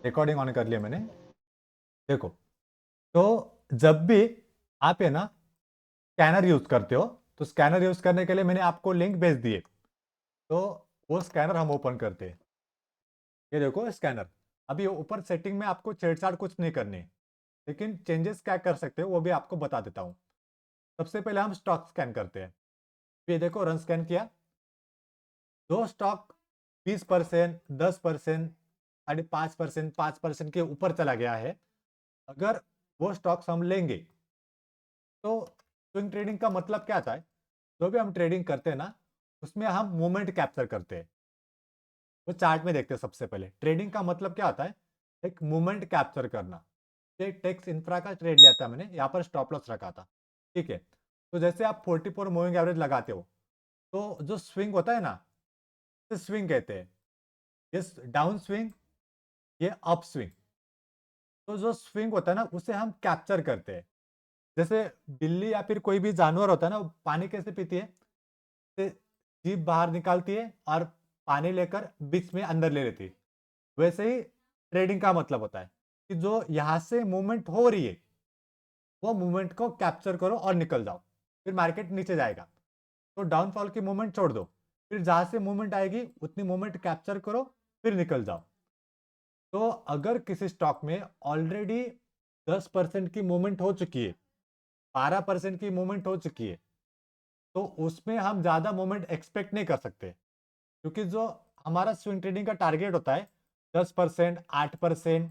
Recording on कर लिया मैंने। देखो, तो जब भी आप है ना स्कैनर यूज करते हो, तो स्कैनर यूज करने के लिए मैंने आपको लिंक भेज दिए। तो वो स्कैनर हम ओपन करते हैं। ये देखो स्कैनर। अभी ऊपर सेटिंग में आपको छेड़छाड़ कुछ नहीं करनी है, लेकिन चेंजेस क्या कर सकते हो वो भी आपको बता देता हूँ। सबसे पहले हम स्टॉक स्कैन करते हैं। ये देखो रन स्कैन किया। दो स्टॉक 20%, 10%, 5.5%, 5% के ऊपर चला गया है। अगर वो स्टॉक्स हम लेंगे तो स्विंग ट्रेडिंग का मतलब क्या था? जो भी हम ट्रेडिंग करते हैं ना, उसमें हम मूवमेंट कैप्चर करते हैं। वो चार्ट में देखते हैं। सबसे पहले ट्रेडिंग का मतलब क्या होता है? एक मूवमेंट कैप्चर करना। ये टेक्स इंफ्रा का ट्रेड लिया था मैंने, यहाँ पर स्टॉप लॉस रखा था। ठीक है। तो जैसे आप 44 मूविंग एवरेज लगाते हो, तो जो स्विंग होता है ना, स्विंग कहते हैं। ये डाउन स्विंग, ये अप स्विंग। तो जो स्विंग होता है ना, उसे हम कैप्चर करते हैं। जैसे बिल्ली या फिर कोई भी जानवर होता है ना, वो पानी कैसे पीती है? से जीभ बाहर निकालती है और पानी लेकर बीच में अंदर ले लेती है। वैसे ही ट्रेडिंग का मतलब होता है कि जो यहाँ से मूवमेंट हो रही है, वो मूवमेंट को कैप्चर करो और निकल जाओ। फिर मार्केट नीचे जाएगा, तो डाउनफॉल की मूवमेंट छोड़ दो। फिर जहां से मूवमेंट आएगी उतनी मूवमेंट कैप्चर करो, फिर निकल जाओ। तो अगर किसी स्टॉक में ऑलरेडी 10% की मूवमेंट हो चुकी है, 12% की मूवमेंट हो चुकी है, तो उसमें हम ज़्यादा मूवमेंट एक्सपेक्ट नहीं कर सकते। क्योंकि जो हमारा स्विंग ट्रेडिंग का टारगेट होता है 10%, 8%,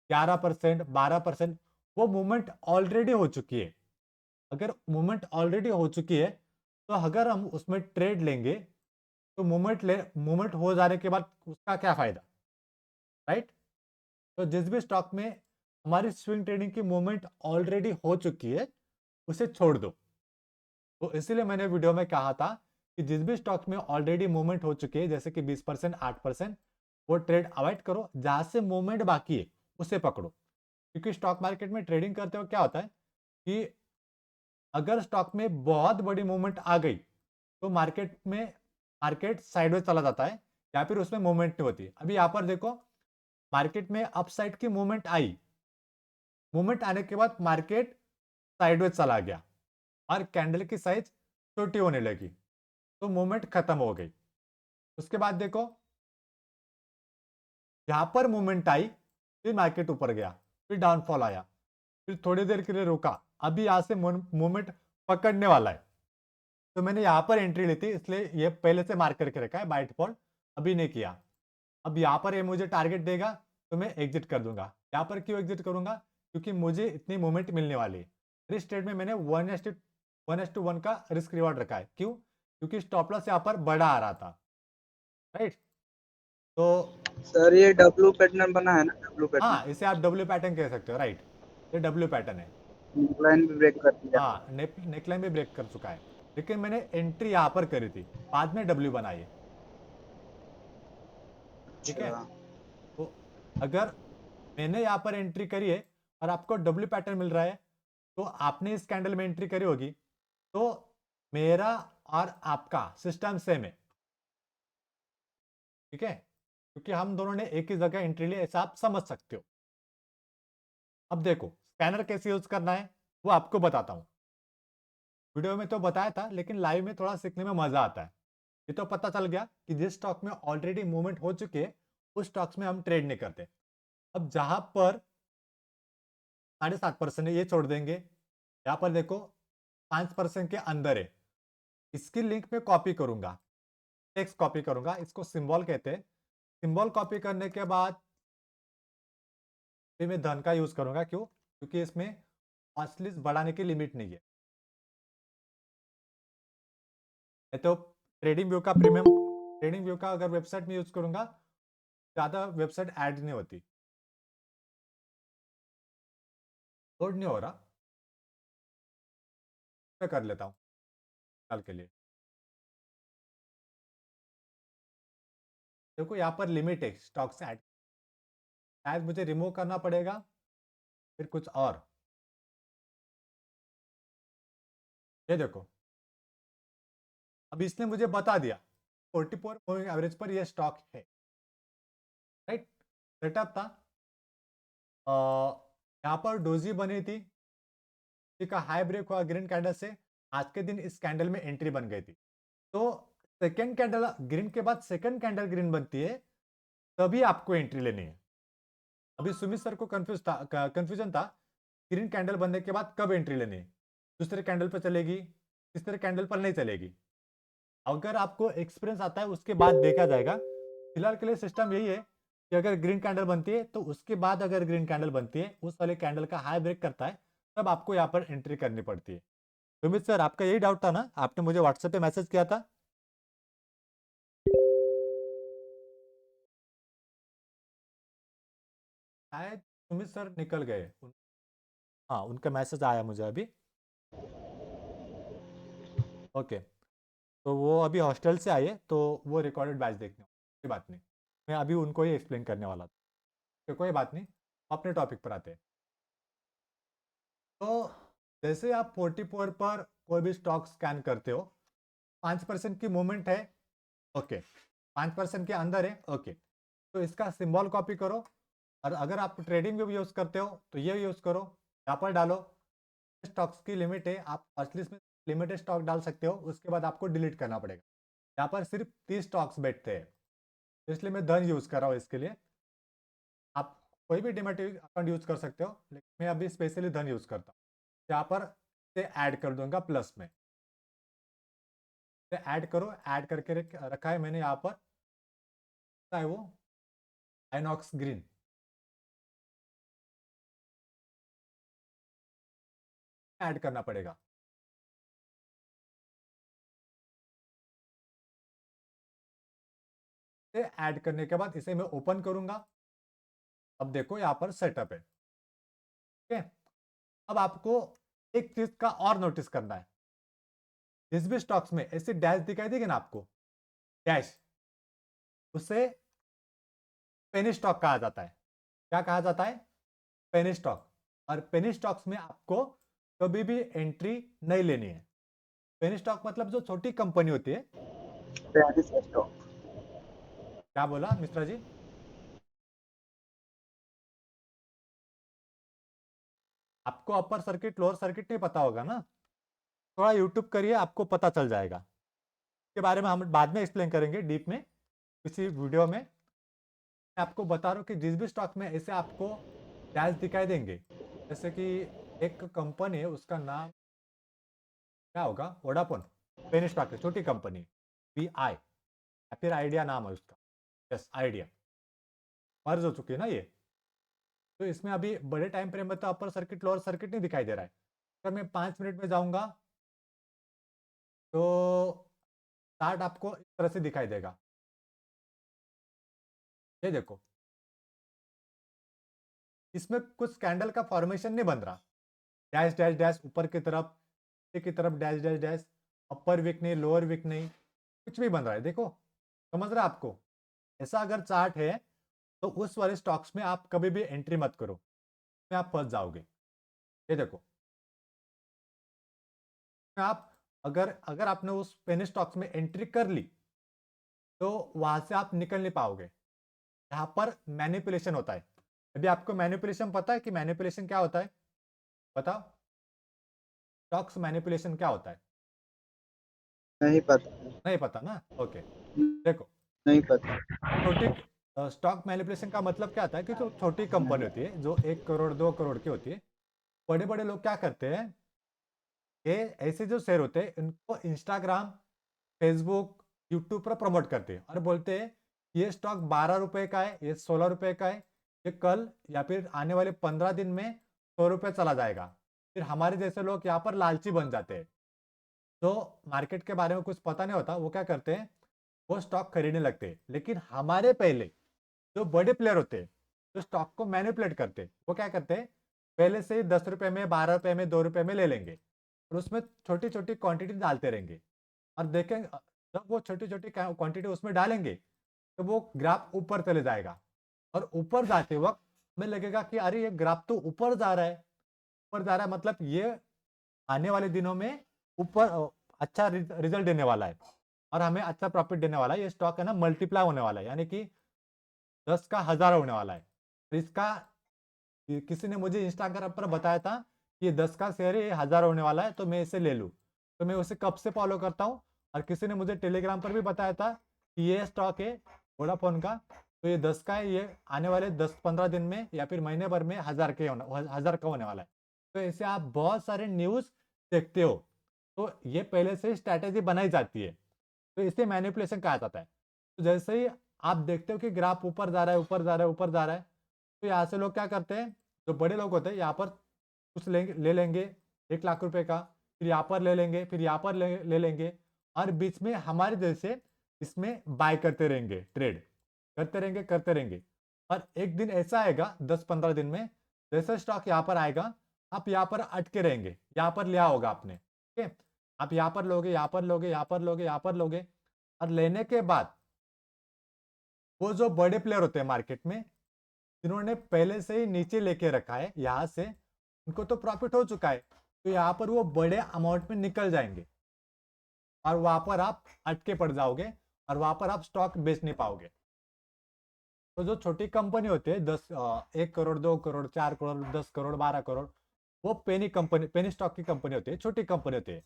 11%, 12%, वो मूवमेंट ऑलरेडी हो चुकी है। अगर मूवमेंट ऑलरेडी हो चुकी है, तो अगर हम उसमें ट्रेड लेंगे, तो मूवमेंट हो जाने के बाद उसका क्या फायदा? राइट। तो जिस भी स्टॉक में हमारी स्विंग ट्रेडिंग की मूवमेंट ऑलरेडी हो चुकी है, उसे छोड़ दो। तो इसीलिए मैंने वीडियो में कहा था कि जिस भी स्टॉक में ऑलरेडी मूवमेंट हो चुकी है, जैसे कि 20%, 8%, वो ट्रेड अवॉइड करो। जहां से मूवमेंट बाकी है उसे पकड़ो। क्योंकि स्टॉक मार्केट में ट्रेडिंग करते हो क्या होता है कि अगर स्टॉक में बहुत बड़ी मूवमेंट आ गई, तो मार्केट साइडवेज चला जाता है, या फिर उसमें मूवमेंट नहीं होती। अभी यहाँ पर देखो, मार्केट में अपसाइड की मूवमेंट आई। मूवमेंट आने के बाद मार्केट साइडवेज चला गया और कैंडल की साइज छोटी होने लगी, तो मूवमेंट खत्म हो गई। उसके बाद देखो, यहां पर मूवमेंट आई, फिर मार्केट ऊपर गया, फिर डाउनफॉल आया, फिर थोड़ी देर के लिए रुका। अभी यहां से मूवमेंट पकड़ने वाला है। तो मैंने यहां पर एंट्री ली थी, इसलिए ये पहले से मार्क करके रखा है बाय डिफॉल्ट, अभी नहीं किया। अब यहाँ पर ये मुझे टारगेट देगा, तो मैं एग्जिट कर दूंगा। यहाँ पर क्यों एग्जिट करूंगा? क्योंकि मुझे इतनी मूवमेंट मिलने वाली है। रिस्क ट्रेड में मैंने 1:1 का रिस्क रिवॉर्ड रखा है। क्यों? क्योंकि स्टॉप लॉस यहाँ पर बड़ा आ रहा था। राइट। तो सर ये डब्लू पैटर्न बना है ना, डब्लू पैटर्न। हाँ, इसे आप डब्ल्यू पैटर्न कह सकते हो। राइट, ये डब्ल्यू पैटर्न है। लाइन भी ब्रेक कर दिया। हाँ, नेकलाइन भी ब्रेक कर चुका है, लेकिन मैंने एंट्री यहाँ पर करी थी, बाद में डब्ल्यू बनाई है। ठीक है। अच्छा। तो अगर मैंने यहाँ पर एंट्री करी है और आपको डब्ल्यू पैटर्न मिल रहा है, तो आपने इस कैंडल में एंट्री करी होगी, तो मेरा और आपका सिस्टम सेम है। ठीक है, क्योंकि हम दोनों ने एक ही जगह एंट्री ली, ऐसा आप समझ सकते हो। अब देखो स्कैनर कैसे यूज करना है वो आपको बताता हूँ। वीडियो में तो बताया था, लेकिन लाइव में थोड़ा सीखने में मजा आता है। ये तो पता चल गया कि जिस स्टॉक में ऑलरेडी मूवमेंट हो चुकी है, उस स्टॉक्स में हम ट्रेड नहीं करते। अब जहां पर 7.5% है, ये छोड़ देंगे। यहाँ पर देखो 5% के अंदर है, इसकी लिंक में कॉपी करूंगा, टेक्स्ट कॉपी करूंगा, इसको सिंबल कहते हैं। सिंबल कॉपी करने के बाद फिर मैं धन का यूज करूंगा। क्यों? क्योंकि इसमें असली बढ़ाने की लिमिट नहीं है। मैं तो ट्रेडिंग व्यू का अगर वेबसाइट में यूज करूंगा, ज्यादा वेबसाइट ऐड नहीं होती। लोड नहीं हो रहा, मैं कर लेता हूँ कल के लिए। देखो यहाँ पर लिमिट है स्टॉक से ऐड, शायद मुझे रिमूव करना पड़ेगा, फिर कुछ और। ये देखो, अब इसने मुझे बता दिया 44 मूविंग एवरेज पर ये स्टॉक है। राइट। सेटअप था, यहाँ पर डोजी बनी थी, ठीक है, हाई ब्रेक हुआ ग्रीन कैंडल से, आज के दिन इस कैंडल में एंट्री बन गई थी। तो सेकंड कैंडल ग्रीन के बाद सेकंड कैंडल ग्रीन बनती है, तभी आपको एंट्री लेनी है। अभी सुमित सर को कंफ्यूजन था ग्रीन कैंडल बनने के बाद कब एंट्री लेनी है, दूसरे कैंडल पर चलेगी, तीसरे कैंडल पर नहीं चलेगी। अगर आपको एक्सपीरियंस आता है उसके बाद देखा जाएगा। फिलहाल के लिए सिस्टम यही है कि अगर ग्रीन कैंडल बनती है तो उसके बाद अगर ग्रीन कैंडल बनती है, उस वाले कैंडल का हाई ब्रेक करता है, तब आपको यहाँ पर एंट्री करनी पड़ती है। सुमित सर, आपका यही डाउट था ना, आपने मुझे व्हाट्सएप पे मैसेज किया था। शायद सुमित सर निकल गए। हाँ, उनका मैसेज आया मुझे अभी। ओके, तो वो अभी हॉस्टल से आए, तो वो रिकॉर्डेड बैच देखने, कोई बात नहीं, मैं अभी उनको ही एक्सप्लेन करने वाला था। तो कोई बात नहीं, अपने टॉपिक पर आते हैं। तो जैसे आप 44 पर कोई भी स्टॉक स्कैन करते हो, 5% की मूवमेंट है, ओके, 5% के अंदर है, ओके, तो इसका सिंबल कॉपी करो, और अगर आप ट्रेडिंग में भी यूज़ करते हो तो ये यूज़ करो, यहाँ पर डालो, स्टॉक्स की लिमिट है, आप फर्स्ट लिस्ट में लिमिटेड स्टॉक डाल सकते हो, उसके बाद आपको डिलीट करना पड़ेगा। यहाँ पर सिर्फ 30 स्टॉक्स बैठते हैं, इसलिए मैं धन यूज़ कर रहा हूँ इसके लिए। आप कोई भी डिमेट अकाउंट यूज़ कर सकते हो, लेकिन मैं अभी स्पेशली धन यूज़ करता हूँ। यहाँ पर से ऐड कर दूंगा प्लस में, से ऐड करो, ऐड करके रखा है मैंने यहाँ पर, क्या है वो, आइनॉक्स ग्रीन, ऐड करना पड़ेगा। से ऐड करने के बाद इसे मैं ओपन करूंगा। अब देखो यहाँ पर सेटअप है, ठीक है। अब आपको एक चीज का और नोटिस करना है, जिस भी स्टॉक्स में ऐसे डैश दिखाई देगी ना आपको, डैश, उसे पेनी स्टॉक कहा जाता है। क्या कहा जाता है? Penny stock. और पेनी स्टॉक्स में आपको कभी भी एंट्री नहीं लेनी है। पेनी स्टॉक मतलब जो छोटी कंपनी होती है। Penis stock. क्या बोला मिश्रा जी? आपको अपर सर्किट लोअर सर्किट नहीं पता होगा ना, थोड़ा यूट्यूब करिए, आपको पता चल जाएगा। इसके बारे में हम बाद में एक्सप्लेन करेंगे डीप में किसी वीडियो में। मैं आपको बता रहा हूँ कि जिस भी स्टॉक में ऐसे आपको डैश दिखाई देंगे, जैसे कि एक कंपनी है, उसका नाम क्या होगा, वोडाफोन, पेनी स्टॉक है, छोटी कंपनी, VI या फिर आइडिया नाम है उसका, यस आइडिया, मर्ज हो चुकी है ना ये। तो इसमें अभी बड़े टाइम फ्रेम में तो अपर सर्किट लोअर सर्किट नहीं दिखाई दे रहा है। अगर मैं 5 मिनट में जाऊंगा तो चार्ट आपको इस तरह से दिखाई देगा, ये देखो, इसमें कुछ कैंडल का फॉर्मेशन नहीं बन रहा, डैश डैश डैश ऊपर की तरफ, नीचे की तरफ डैश डैश डैश, अपर वीक नहीं लोअर वीक नहीं, कुछ भी बन रहा है, देखो, समझ रहा है आपको? ऐसा अगर चार्ट है तो उस वाले स्टॉक्स में आप कभी भी एंट्री मत करो, में आप फंस जाओगे। ये देखो, आप अगर अगर आपने उस पेनी स्टॉक्स में एंट्री कर ली तो वहां से आप निकल नहीं पाओगे। यहाँ पर मैनिपुलेशन होता है। यदि आपको मैनिपुलेशन पता है कि मैनिपुलेशन क्या होता है, बताओ, स्टॉक्स मैनिपुलेशन क्या होता है? नहीं पता। नहीं पता ना, ओके, देखो, नहीं पता। छोटी स्टॉक मैनिपुलेशन का मतलब क्या आता है कि जो छोटी कंपनी होती है, जो 1 करोड़ 2 करोड़ की होती है, बड़े बड़े लोग क्या करते हैं, ये ऐसे जो शेयर होते हैं इनको इंस्टाग्राम, फेसबुक, यूट्यूब पर प्रमोट करते हैं और बोलते हैं ये स्टॉक 12 रुपए का है, ये 16 रुपए का है, ये कल या फिर आने वाले 15 दिन में 100 रुपए चला जाएगा। फिर हमारे जैसे लोग यहाँ पर लालची बन जाते हैं, तो मार्केट के बारे में कुछ पता नहीं होता, वो क्या करते हैं, वो स्टॉक खरीदने लगते हैं। लेकिन हमारे पहले जो बड़े प्लेयर होते हैं, जो स्टॉक को मैनिपुलेट करते हैं, वो क्या करते हैं, पहले से ही 10 रुपए में, 12 रुपए में, 2 रुपए में ले लेंगे और उसमें छोटी छोटी क्वांटिटी डालते रहेंगे और देखेंगे, जब वो छोटी छोटी क्वांटिटी उसमें डालेंगे तो वो ग्राफ ऊपर चले जाएगा, और ऊपर जाते वक्त हमें लगेगा कि अरे ये ग्राफ तो ऊपर जा रहा है, ऊपर जा रहा है, मतलब ये आने वाले दिनों में ऊपर अच्छा रिजल्ट देने वाला है और हमें अच्छा प्रॉफिट देने वाला है, ये स्टॉक है ना मल्टीप्लाई होने वाला है, यानी कि 10 का 1000 होने वाला है। तो इसका किसी ने मुझे इंस्टाग्राम पर बताया था कि 10 का शेयर ये 1000 होने वाला है, तो मैं इसे ले लूँ। तो मैं उसे कब से फॉलो करता हूँ। और किसी ने मुझे टेलीग्राम पर भी बताया था कि ये स्टॉक है वोडाफोन का, तो ये 10 का है, ये आने वाले 10-15 दिन में या फिर महीने भर में 1000 का होने वाला है। तो ऐसे आप बहुत सारे न्यूज़ देखते हो, तो ये पहले से स्ट्रैटेजी बनाई जाती है, तो इसे मैनिपुलेशन कहा जाता है। तो जैसे ही आप देखते हो कि ग्राफ ऊपर जा रहा है, ऊपर जा रहा है, ऊपर जा रहा है, तो यहाँ से लोग क्या करते हैं, जो बड़े लोग होते हैं यहाँ पर कुछ ले लेंगे 1 लाख रुपए का, फिर यहाँ पर ले लेंगे, फिर यहाँ पर ले लेंगे, और बीच में हमारे जैसे इसमें बाय करते रहेंगे, ट्रेड करते रहेंगे। और एक दिन ऐसा आएगा 10-15 दिन में, जैसे स्टॉक यहाँ पर आएगा, आप यहाँ पर अटके रहेंगे, यहाँ पर लिया होगा आपने, ठीक है। आप यहाँ पर लोगे, यहाँ पर लोगे, यहाँ पर लोगे, यहाँ पर लोगे, और लेने के बाद वो जो बड़े प्लेयर होते हैं मार्केट में, जिन्होंने पहले से ही नीचे लेके रखा है यहाँ से, उनको तो प्रॉफिट हो चुका है, तो यहाँ पर वो बड़े अमाउंट में निकल जाएंगे, और वहां पर आप अटके पड़ जाओगे, और वहां पर आप स्टॉक बेच नहीं पाओगे। तो जो छोटी कंपनी होती है 1 करोड़, 2 करोड़, 4 करोड़, 10 करोड़, 12 करोड़, वो पेनी स्टॉक की कंपनी होती है, छोटी कंपनी होती है।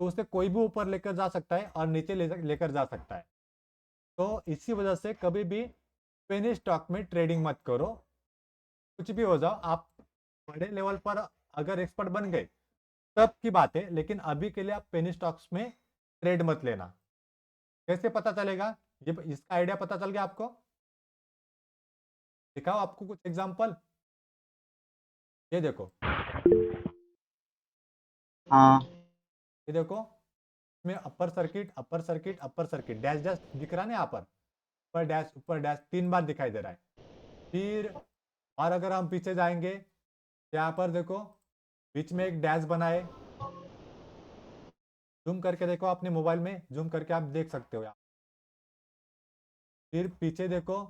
तो उसे कोई भी ऊपर लेकर जा सकता है और नीचे लेकर जा सकता है। तो इसी वजह से कभी भी पेनी स्टॉक में ट्रेडिंग मत करो। कुछ भी हो जाओ, आप बड़े लेवल पर अगर एक्सपर्ट बन गए तब की बात है, लेकिन अभी के लिए आप पेनी स्टॉक्स में ट्रेड मत लेना। कैसे पता चलेगा, ये इसका आइडिया पता चल गया आपको। दिखाओ आपको कुछ एग्जांपल। ये देखो, हाँ ये देखो, इसमें upper circuit, upper circuit, upper circuit, dash dash दिख रहा है ना यहाँ पर, ऊपर डैश 3 बार दिखाई दे रहा है। फिर और अगर हम पीछे जाएंगे, यहाँ पर देखो बीच में एक डैश बना है, जूम करके देखो, अपने मोबाइल में जूम करके आप देख सकते हो यहाँ। फिर पीछे देखो,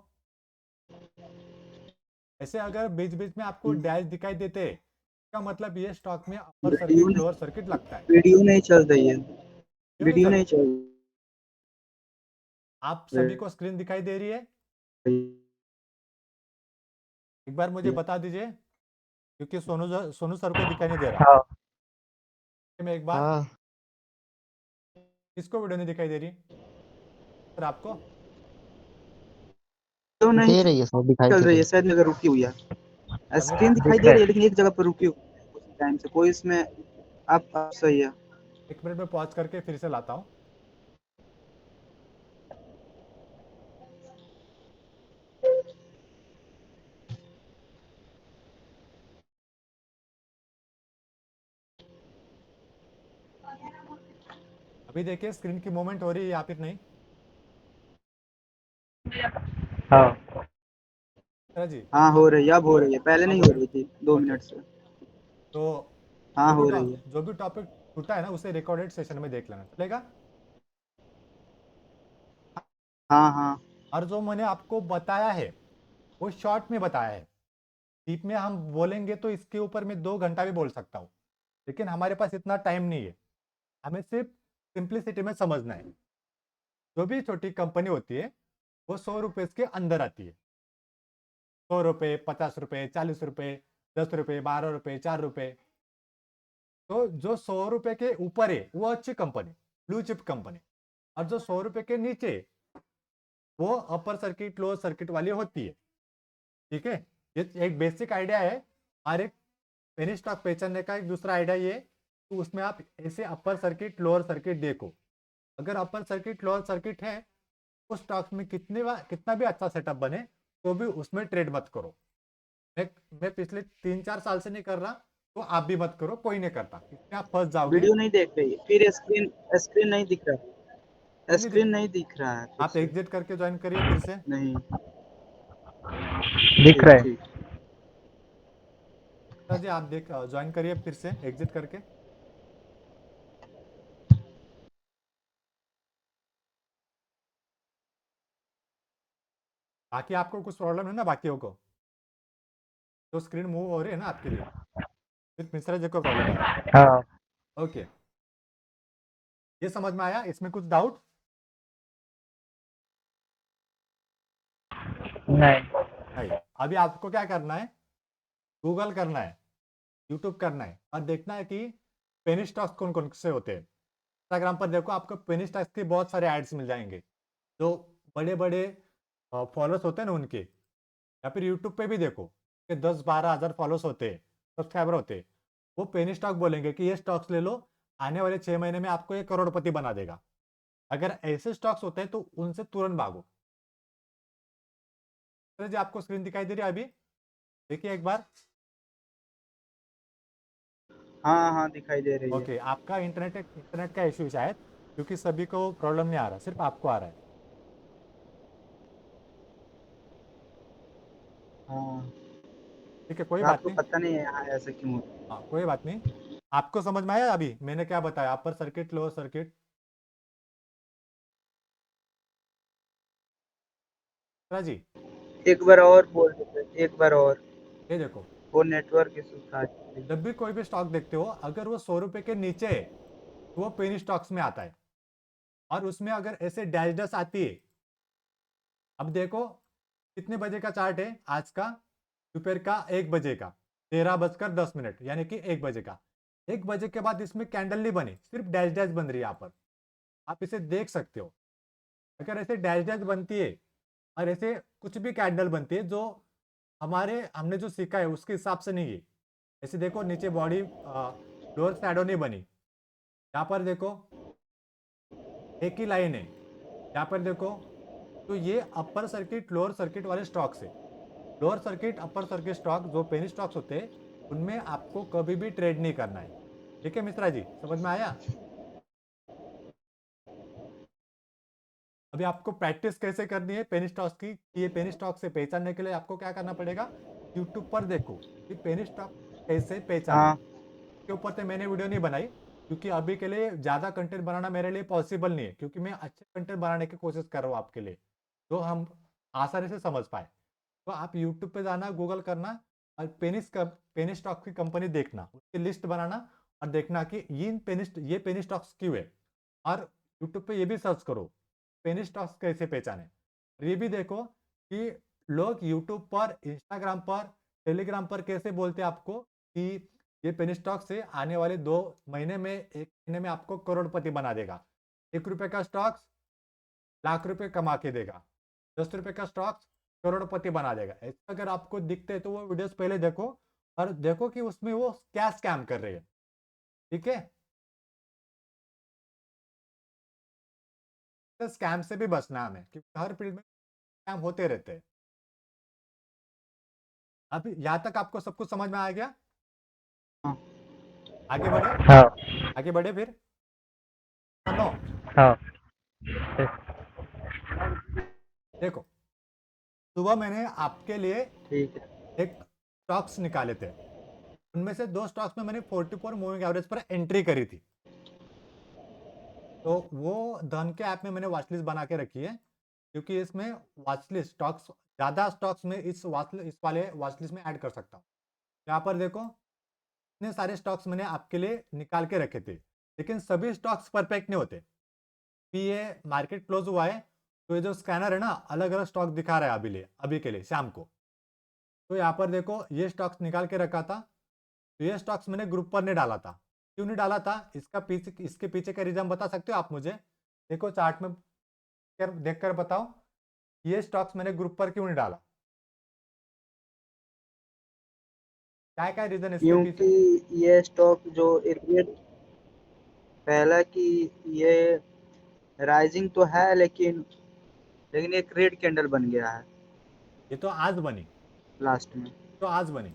ऐसे अगर बीच बीच में आपको डैश दिखाई देते, इसका मतलब ये स्टॉक में अपर वीडियो सर्किट, नहीं लोअर सर्किट लगता है। वीडियो नहीं चल रही है। क्यों नहीं वीडियो चल नहीं रही? चल आप सभी को स्क्रीन दिखाई दे रही है? रही एक बार मुझे है। बता दीजिए, क्योंकि सोनू सर को दिखाई नहीं दे रहा। हाँ मैं एक बार, हाँ किसको वीडियो नहीं दिखाई दे रही सर आपको? तो नहीं दे रही है, सब दिखाई चल दे रही रही है, है। शायद मेरा रुकी हुई है। अभी स्क्रीन दिखाई दिख दे रहा रही है। है लेकिन एक जगह पर रुकी हुई है उसी टाइम से, कोई इसमें आप सही है। 1 मिनट में पॉज करके फिर से लाता हूँ। अभी देखिए स्क्रीन की मूवमेंट हो रही है या फिर नहीं? हाँ सर जी, हाँ हो रही है, अब हो रही है, पहले अब नहीं हो हो रही रही है। थी 2 मिनट ओके, से। तो हाँ हो रही है। जो भी टॉपिक छूटा है ना, उसे रिकॉर्डेड सेशन में देख लेना, चलेगा। हाँ हाँ और जो मैंने आपको बताया है वो शॉर्ट में बताया है। डीप में हम बोलेंगे तो इसके ऊपर मैं 2 घंटा भी बोल सकता हूँ, लेकिन हमारे पास इतना टाइम नहीं है। हमें सिर्फ सिंप्लिसिटी में समझना है। जो भी छोटी कंपनी होती है वो 100 रुपये के अंदर आती है। 100 रुपये, 50 रुपये, 40 रुपये, 10 रुपये, 12 रुपये, 4 रुपये। तो जो 100 रुपये के ऊपर है वो अच्छी कंपनी, ब्लू चिप कंपनी। और जो 100 रुपये के नीचे, वो अपर सर्किट, लोअर सर्किट वाली होती है। ठीक है, ये एक बेसिक आइडिया है। और एक पेनी स्टॉक पहचानने का एक दूसरा आइडिया ये, तो उसमें आप ऐसे अपर सर्किट, लोअर सर्किट देखो। अगर अपर सर्किट, लोअर सर्किट है, उस स्टॉक्स में कितना भी अच्छा सेटअप बने, तो भी उसमें ट्रेड मत करो। मैं पिछले 3-4 साल से नहीं कर रहा, तो आप भी मत करो, कोई नहीं करता, इसमें आप फंस जाओगे। वीडियो नहीं देख रही है, फिर स्क्रीन स्क्रीन नहीं दिख रहा है, नहीं स्क्रीन दिख, नहीं दिख रहा है फिर आप से। एग्जिट करके ज्वाइन करिए फिर से। नहीं, दिख ठीक रहा है। ठीक। सर जी, आप देख ज्वाइन करिए फिर से एग्जिट करके। बाकी आपको कुछ प्रॉब्लम है ना, बाकियों को तो स्क्रीन मूव हो रही है ना आपके लिए, सिर्फ मिश्रा जी को प्रॉब्लम है। हाँ ओके, ये समझ में आया? इसमें कुछ डाउट? नहीं। नहीं। अभी आपको क्या करना है, गूगल करना है, यूट्यूब करना है और देखना है कि पेनी स्टॉक्स कौन कौन से होते हैं। इंस्टाग्राम पर देखो, आपको पेनी स्टॉक्स के बहुत सारे एड्स मिल जाएंगे जो बड़े बड़े फॉलोअर्स होते हैं ना उनके। या फिर यूट्यूब पे भी देखो कि 10-12 हज़ार फॉलोअर्स होते हैं, सब्सक्राइबर होते हैं। वो पेनी स्टॉक बोलेंगे कि ये स्टॉक्स ले लो, आने वाले 6 महीने में आपको ये करोड़पति बना देगा। अगर ऐसे स्टॉक्स होते हैं तो उनसे तुरंत भागो। तो जी आपको स्क्रीन दिखाई दे रही है अभी, देखिए एक बार। हाँ हाँ दिखाई दे रही है। ओके, आपका इंटरनेट का इश्यू शायद, क्योंकि सभी को प्रॉब्लम नहीं आ रहा, सिर्फ आपको आ रहा है। हाँ, ठीक है, कोई रात बात को नहीं। पता नहीं है यहाँ ऐसा क्यों होता है। हाँ, कोई बात नहीं। आपको समझ में आया अभी मैंने क्या बताया, अपर सर्किट लोअर सर्किट? जी, एक बार और बोल देते, एक बार और। ये देखो, वो नेटवर्क इशू था। जब भी कोई भी स्टॉक देखते हो, अगर वो 100 रुपए के नीचे है तो वो पेनी स्टॉक्स में आता है। और उसमें अगर ऐसे डैश डैश आती है, अब देखो कितने बजे का चार्ट है आज का, दोपहर का 1 बजे का, 13:10 यानी कि 1 बजे का। 1 बजे के बाद इसमें कैंडल नहीं बनी, सिर्फ डैश डैश बन रही है यहाँ पर, आप इसे देख सकते हो। अगर ऐसे डैश डैश बनती है और ऐसे कुछ भी कैंडल बनती है जो हमने जो सीखा है उसके हिसाब से नहीं है, ऐसे देखो नीचे बॉडी लोअर शैडो नहीं बनी, यहाँ पर देखो एक ही लाइन है, यहाँ पर देखो, तो ये अपर सर्किट लोअर सर्किट वाले स्टॉक्स है। Lower circuit upper circuit stock जो पेनी स्टॉक्स होते हैं उनमें आपको कभी भी ट्रेड नहीं करना है। ठीक है मिश्रा जी, समझ में आया? अभी आपको प्रैक्टिस कैसे करनी है पेनी स्टॉक्स की, ये पेनी स्टॉक से पहचानने के लिए आपको क्या करना पड़ेगा, यूट्यूब पर देखो कि पेनी स्टॉक कैसे पहचाने। हाँ के ऊपर से मैंने वीडियो नहीं बनाई क्योंकि अभी के लिए ज़्यादा कंटेंट बनाना मेरे लिए पॉसिबल नहीं है, क्योंकि मैं अच्छे कंटेंट बनाने की कोशिश कर रहा हूँ आपके लिए, जो हम आसानी से समझ पाए। तो आप यूट्यूब पे जाना, गूगल करना और पेनी स्टॉक की कंपनी देखना, उसकी लिस्ट बनाना और देखना कि ये पेनी स्टॉक्स क्यों है। और यूट्यूब पे ये भी सर्च करो पेनी स्टॉक्स कैसे पहचाने। और ये भी देखो कि लोग यूट्यूब पर, इंस्टाग्राम पर, टेलीग्राम पर कैसे बोलते हैं आपको कि ये पेनी स्टॉक से आने वाले 2 महीने में, 1 महीने में आपको करोड़पति बना देगा। 1 रुपए का स्टॉक्स लाख रुपए कमा के देगा, 10 रुपए का स्टॉक्स करोड़पति बना देगा। ऐसा अगर आपको दिखते हैं तो वो वीडियोस पहले देखो और देखो कि उसमें वो क्या स्कैम कर रहे हैं। ठीक है, तो स्कैम से भी बचना है हमें, क्योंकि हर फील्ड में स्कैम होते रहते हैं। अभी यहाँ तक आपको सब कुछ समझ में आ गया? हाँ आगे बढ़े, हाँ आगे बढ़े फिर। सुनो, हाँ। देखो सुबह मैंने आपके लिए ठीक है। एक स्टॉक्स निकाले थे, उनमें से 2 स्टॉक्स में मैंने 44 मूविंग एवरेज पर एंट्री करी थी। तो वो धन के ऐप में मैंने वॉच लिस्ट बना के रखी है, क्योंकि इसमें वॉच लिस्ट स्टॉक्स, ज़्यादा स्टॉक्स में इस वाले वॉच लिस्ट में ऐड कर सकता हूँ। यहाँ पर देखो इतने सारे स्टॉक्स मैंने आपके लिए निकाल के रखे थे, लेकिन सभी स्टॉक्स परफेक्ट नहीं होते। कि ये मार्केट क्लोज हुआ है तो ये जो स्कैनर है ना, अलग अलग स्टॉक दिखा रहा है अभी के लिए शाम को। तो यहाँ पर देखो ये स्टॉक्स निकाल के रखा था, तो ये स्टॉक्स मैंने ग्रुप पर नहीं डाला था। क्यों नहीं डाला था, इसके पीछे का रीजन बता सकते हो आप मुझे? देखो चार्ट में देख कर बताओ, ये स्टॉक्स मैंने ग्रुप पर क्यों नहीं डाला, क्या रीजन है इसके क्योंकि पीछे? ये स्टॉक जो एक रेट, पहला कि ये राइजिंग तो है लेकिन एक रेड कैंडल बन गया है ये तो आज बनी, लास्ट में। तो आज बनी।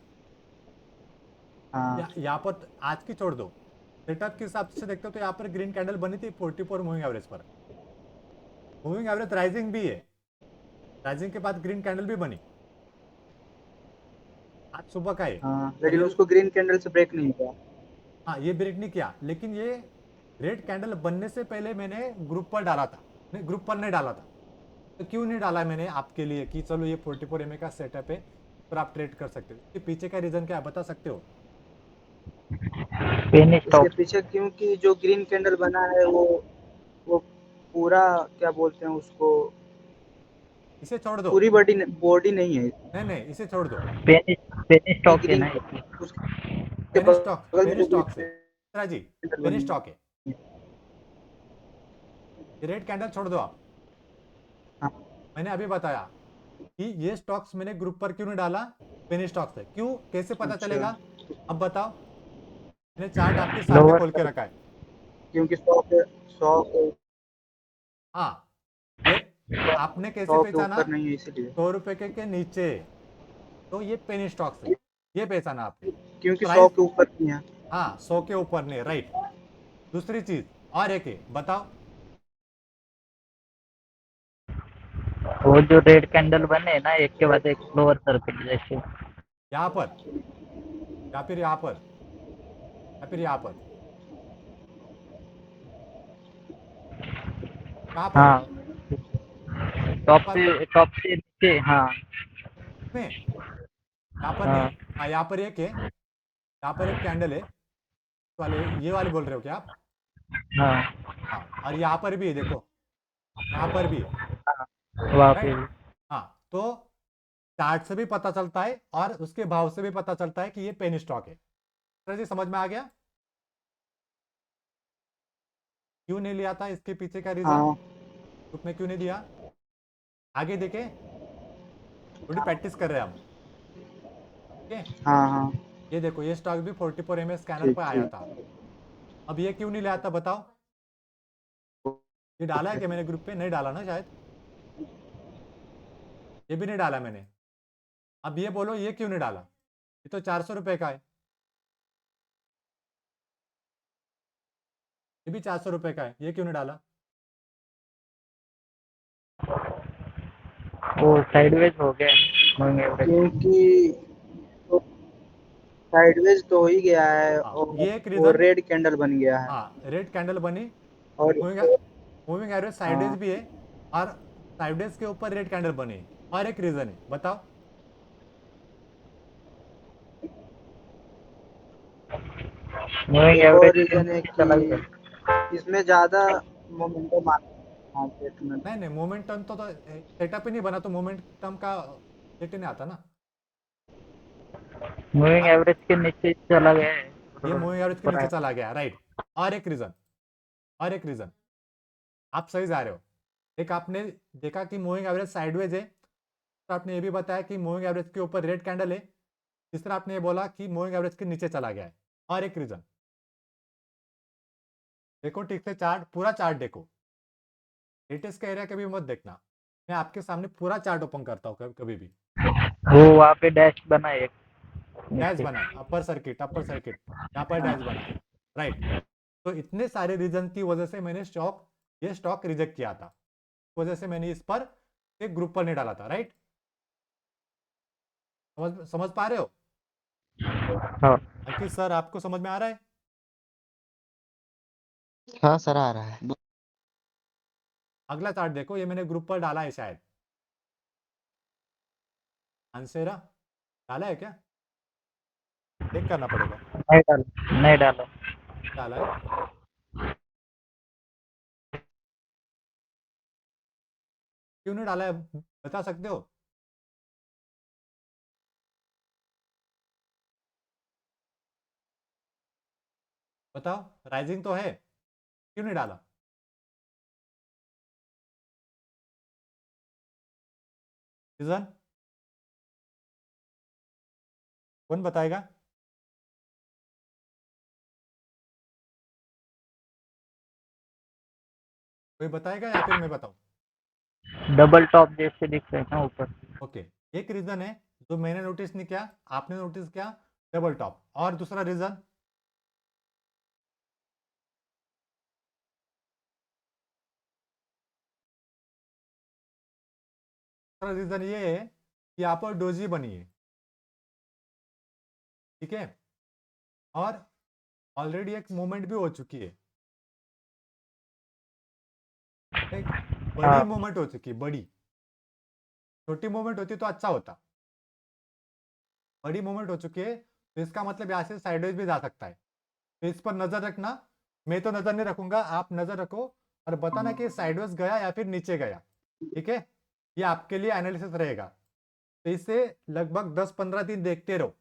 हाँ यहाँ पर आज की छोड़ दो, सेटअप के हिसाब से देखते हो तो यहाँ पर ग्रीन कैंडल बनी थी 44 मूविंग एवरेज पर। मूविंग एवरेज राइजिंग भी है, राइजिंग के बाद ग्रीन कैंडल भी बनी, आज सुबह का है। हाँ, और लेकिन ये, उसको ग्रीन कैंडल से ब्रेक नहीं हुआ। हाँ ये ब्रेक नहीं किया, लेकिन ये रेड कैंडल बनने से पहले मैंने ग्रुप पर डाला था, नहीं ग्रुप पर नहीं डाला था। तो क्यों नहीं डाला मैंने आपके लिए कि चलो ये 44 एमए का सेटअप है पर आप ट्रेड कर सकते हो, इसके पीछे का रीजन क्या है बता सकते हो? पेनी इसके स्टॉक। पीछे क्योंकि जो ग्रीन कैंडल बना है वो पूरा क्या बोलते हैं उसको, इसे छोड़ दो, पूरी बॉडी नहीं है। नहीं इसे छोड़ दो। पेनी स्टॉक है ग्रीन, ना इसमें। उसके बगल में पेनी जो स्टॉक से ग्रीन मित्रा जी, कैंडल पेनी बनी स्टॉक है। है। ये रेड कैंडल छोड़ दो आप। हाँ, मैंने अभी बताया कि ये स्टॉक्स मैंने ग्रुप पर क्यों नहीं डाला, पेनी स्टॉक से। क्यों, कैसे पता अच्छा, चलेगा? अब बताओ। मैंने चार्ट आपके सामने लोअर खोल के रखा है। क्योंकि 100 हाँ, ये आपने कैसे के पहचाना? ऊपर नहीं है इसीलिए। 100 रुपए के नीचे, तो ये पेनी स्टॉक्स है, ये पहचाना आपने। क्योंकि 100 प्राइस, के ऊपर नहीं है। हाँ 100 के ऊपर नहीं, राइट। दूसरी चीज और एक है, बताओ। वो जो रेड कैंडल बने ना एक के बाद एक लोअर सर्किट जैसे। यहाँ पर, या फिर यहाँ पर, या फिर यहाँ पर, कहाँ पर है? हाँ, टॉप पर से नीचे। हाँ में, यहाँ पर नहीं हाँ है। हाँ यहाँ पर एक है, यहाँ पर एक कैंडल है वाले, ये वाले बोल रहे हो क्या आप? हाँ हाँ, और यहाँ पर भी है, देखो यहाँ पर भी है, हाँ, वहाँ पे राइट। भी। हाँ, तो चार्ट से भी पता चलता है और उसके भाव से भी पता चलता है कि ये पेनी स्टॉक है। सर जी समझ में आ गया क्यों नहीं लिया था, इसके पीछे का रीजन, हाँ ग्रुप में क्यों नहीं दिया? आगे देखे, थोड़ी प्रैक्टिस कर रहे हैं हम। ओके, हाँ हाँ, ये देखो ये स्टॉक भी 44 MS स्कैनर ठीक पर आया ठीक। था। अब ये क्यों नहीं लिया था बताओ? ये डाला है ओके। कि मैंने ग्रुप पे? नहीं डाला ना शायद, ये भी नहीं डाला मैंने। अब ये बोलो ये क्यों नहीं डाला? ये तो 400 रुपये का है, ये भी 400 रुपये का है, ये क्यों नहीं डाला? वो साइडवेज हो गया मूविंग एवरेज। क्योंकि साइडवेज तो हो ही गया है हाँ और ये एक वो रीज़न। रेड कैंडल बन गया है। हाँ रेड कैंडल बनी, और मूविंग मूविंग एवरेज साइडेज हाँ, भी है, और साइडेज के ऊपर रेड कैंडल बनी है। और एक रीज़न है, बताओ। मूविंग एक और एवरेज के रीजन है नीचे चला गया। कि इसमें ज्यादा मोमेंटम आता है मार्केट में। नहीं मोमेंटम तो सेटअप ही नहीं बना, तो मोमेंटम का सेट ही नहीं आता ना। मूविंग और एवरेज के नीचे चला गया है। ये मूविंग एवरेज के ऊपर नीचे आया। चला गया, राइट। और एक रीज़न, और एक रीज़न, आप सही जा रहे हो। एक आपने देखा कि मूविंग एवरेज साइडवेज है, तो आपने ये भी बताया कि मूविंग एवरेज के ऊपर रेड कैंडल है। तीसरा आपने ये बोला कि मूविंग एवरेज के नीचे चला गया है। और एक रीज़न देखो ठीक से, चार्ट, पूरा चार्ट देखो, लेटेस्ट का एरिया कभी मत देखना। मैं आपके सामने पूरा चार्ट ओपन करता हूँ कभी भी। वो वहाँ पे डैश बना है एक डैश नीचे। बना है, अपर सर्किट, अपर सर्किट, यहाँ पर डैश बना है, राइट। तो इतने सारे रीजन की वजह से मैंने ये स्टॉक रिजेक्ट किया था, इस वजह से मैंने इस पर एक ग्रुप पर नहीं डाला था, राइट। समझ पा रहे हो? हाँ अंकित सर आपको समझ में आ रहा है? हाँ सर आ रहा है। अगला चार्ट देखो, ये मैंने ग्रुप पर डाला है शायद, आंसर डाला है क्या, चेक करना पड़ेगा। नहीं डाला, नहीं डाला। डाला है, क्यों नहीं डाला है बता सकते हो? बताओ, राइजिंग तो है, क्यों नहीं डाला? रीजन कौन बताएगा? कोई बताएगा या फिर मैं बताऊं? डबल टॉप जैसे दिख रहे हैं ना ऊपर। ओके, एक रीजन है जो मैंने नोटिस नहीं किया, आपने नोटिस किया, डबल टॉप। और दूसरा रीजन, ये है कि यहाँ पर डोजी बनी है, ठीक है, और ऑलरेडी एक मूवमेंट भी हो चुकी है, एक बड़ी हाँ मूवमेंट हो चुकी है, बड़ी। छोटी मूवमेंट होती तो अच्छा होता, बड़ी मूवमेंट हो चुकी है, तो इसका मतलब यहाँ से साइडवेज भी जा सकता है। तो इस पर नजर रखना, मैं तो नजर नहीं रखूंगा, आप नजर रखो और बताना कि साइडवेज गया या फिर नीचे गया, ठीक है। ये आपके लिए एनालिसिस रहेगा। तो इसे लगभग 10-15 दिन देखते रहो,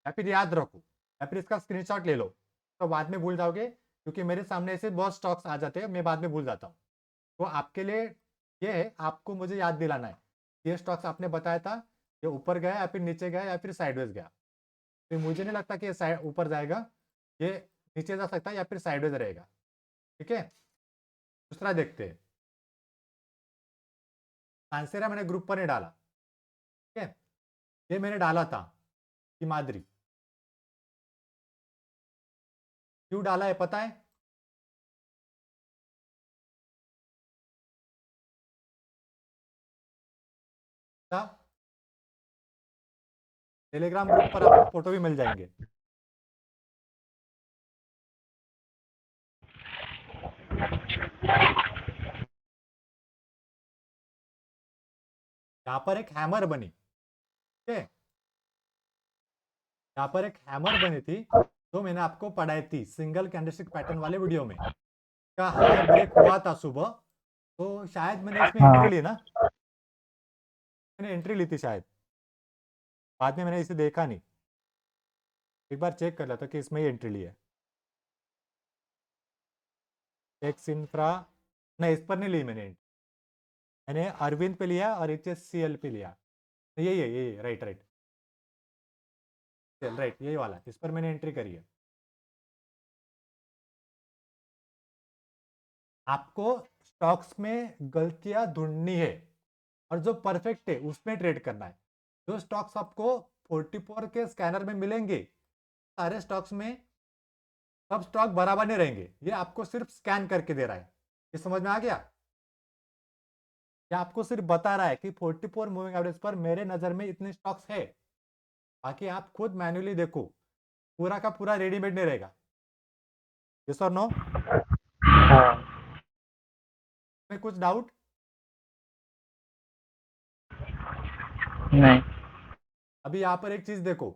या फिर याद रखो, या फिर इसका स्क्रीनशॉट ले लो, तो बाद में भूल जाओगे, क्योंकि मेरे सामने ऐसे बहुत स्टॉक्स आ जाते हैं, मैं बाद में भूल जाता हूँ। तो आपके लिए ये है, आपको मुझे याद दिलाना है, ये स्टॉक्स आपने बताया था, ये ऊपर गया या फिर नीचे गया या फिर साइडवेज गया। तो मुझे नहीं लगता कि ये ऊपर जाएगा, ये नीचे जा सकता है या फिर साइडवेज रहेगा। ठीक है, दूसरा देखते हैं। आंसर मैंने ग्रुप पर नहीं डाला, ठीक है, ये मैंने डाला था कि मादरी। क्यों डाला है पता है? टेलीग्राम ग्रुप पर आपको फोटो भी मिल जाएंगे। यहाँ पर एक हैमर बनी, ठीक है, यहाँ पर एक हैमर बनी थी, जो मैंने आपको पढ़ाई थी सिंगल कैंडलस्टिक पैटर्न वाले वीडियो में। का हायर ब्रेक हुआ था सुबह, तो शायद मैंने इसमें हाँ। एंट्री ली ना, मैंने एंट्री ली थी शायद, बाद में मैंने इसे देखा नहीं, एक बार चेक कर लेता कि इसमें ही एंट्री ली है। एक्स इंफ्रा नहीं, इस पर नहीं ली मैंने entry। मैंने अरविंद पे लिया और HSCL पे लिया। यही है, यही राइट राइट, राइट यही वाला, इस पर मैंने एंट्री करी है। आपको स्टॉक्स में गलतियां ढूंढनी है और जो परफेक्ट है उसमें ट्रेड करना है। जो स्टॉक्स आपको 44 के स्कैनर में मिलेंगे, सारे स्टॉक्स में सब स्टॉक बराबर नहीं रहेंगे, ये आपको सिर्फ स्कैन करके दे रहा है। ये समझ में आ गया? ये आपको सिर्फ बता रहा है कि 44 मूविंग एवरेज पर मेरे नजर में इतने स्टॉक्स है, बाकी आप खुद मैन्युअली देखो, पूरा का पूरा रेडीमेड नहीं रहेगा। यस और नो? हाँ। में कुछ डाउट? नहीं। अभी यहाँ पर एक चीज देखो,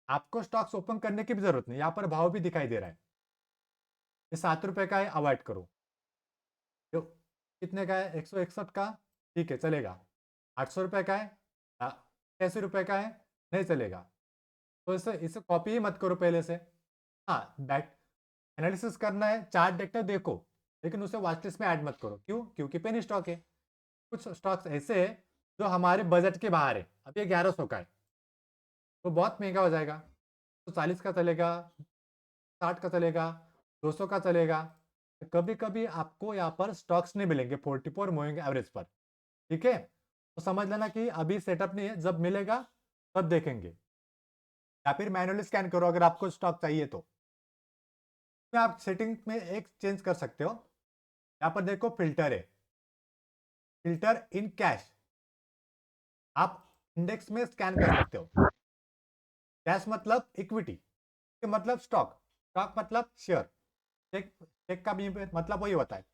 आपको स्टॉक्स ओपन करने की भी जरूरत नहीं, यहाँ पर भाव भी दिखाई दे रहा है। ये 7 रुपए का है, अवॉइड करो। जो कितने का है? 161 का, ठीक है चलेगा। 800 रुपए का है, 80 रुपए का है, नहीं चलेगा। तो इसे इसे कॉपी ही मत करो पहले से। हाँ, बैक एनालिसिस करना है, चार्ट देखना देखो, लेकिन उसे वॉच लिस्ट में ऐड मत करो। क्यों? क्योंकि पेनी स्टॉक है। कुछ स्टॉक्स ऐसे है जो हमारे बजट के बाहर है। अब ये 1100 का है, तो बहुत महंगा हो जाएगा, तो 40 का चलेगा, 60 का चलेगा, 200 का चलेगा। कभी कभी आपको यहाँ पर स्टॉक्स नहीं मिलेंगे 44 मूविंग एवरेज पर, ठीक है, तो समझ लेना कि अभी सेटअप नहीं है, जब मिलेगा तब देखेंगे, या फिर मैनुअली स्कैन करो अगर आपको स्टॉक चाहिए तो। आप सेटिंग में एक चेंज कर सकते हो, यहाँ पर देखो फिल्टर है, फिल्टर इन कैश, आप इंडेक्स में स्कैन कर सकते हो। कैश मतलब इक्विटी, मतलब स्टॉक, स्टॉक मतलब शेयर, चेक, चेक का भी मतलब वही होता है।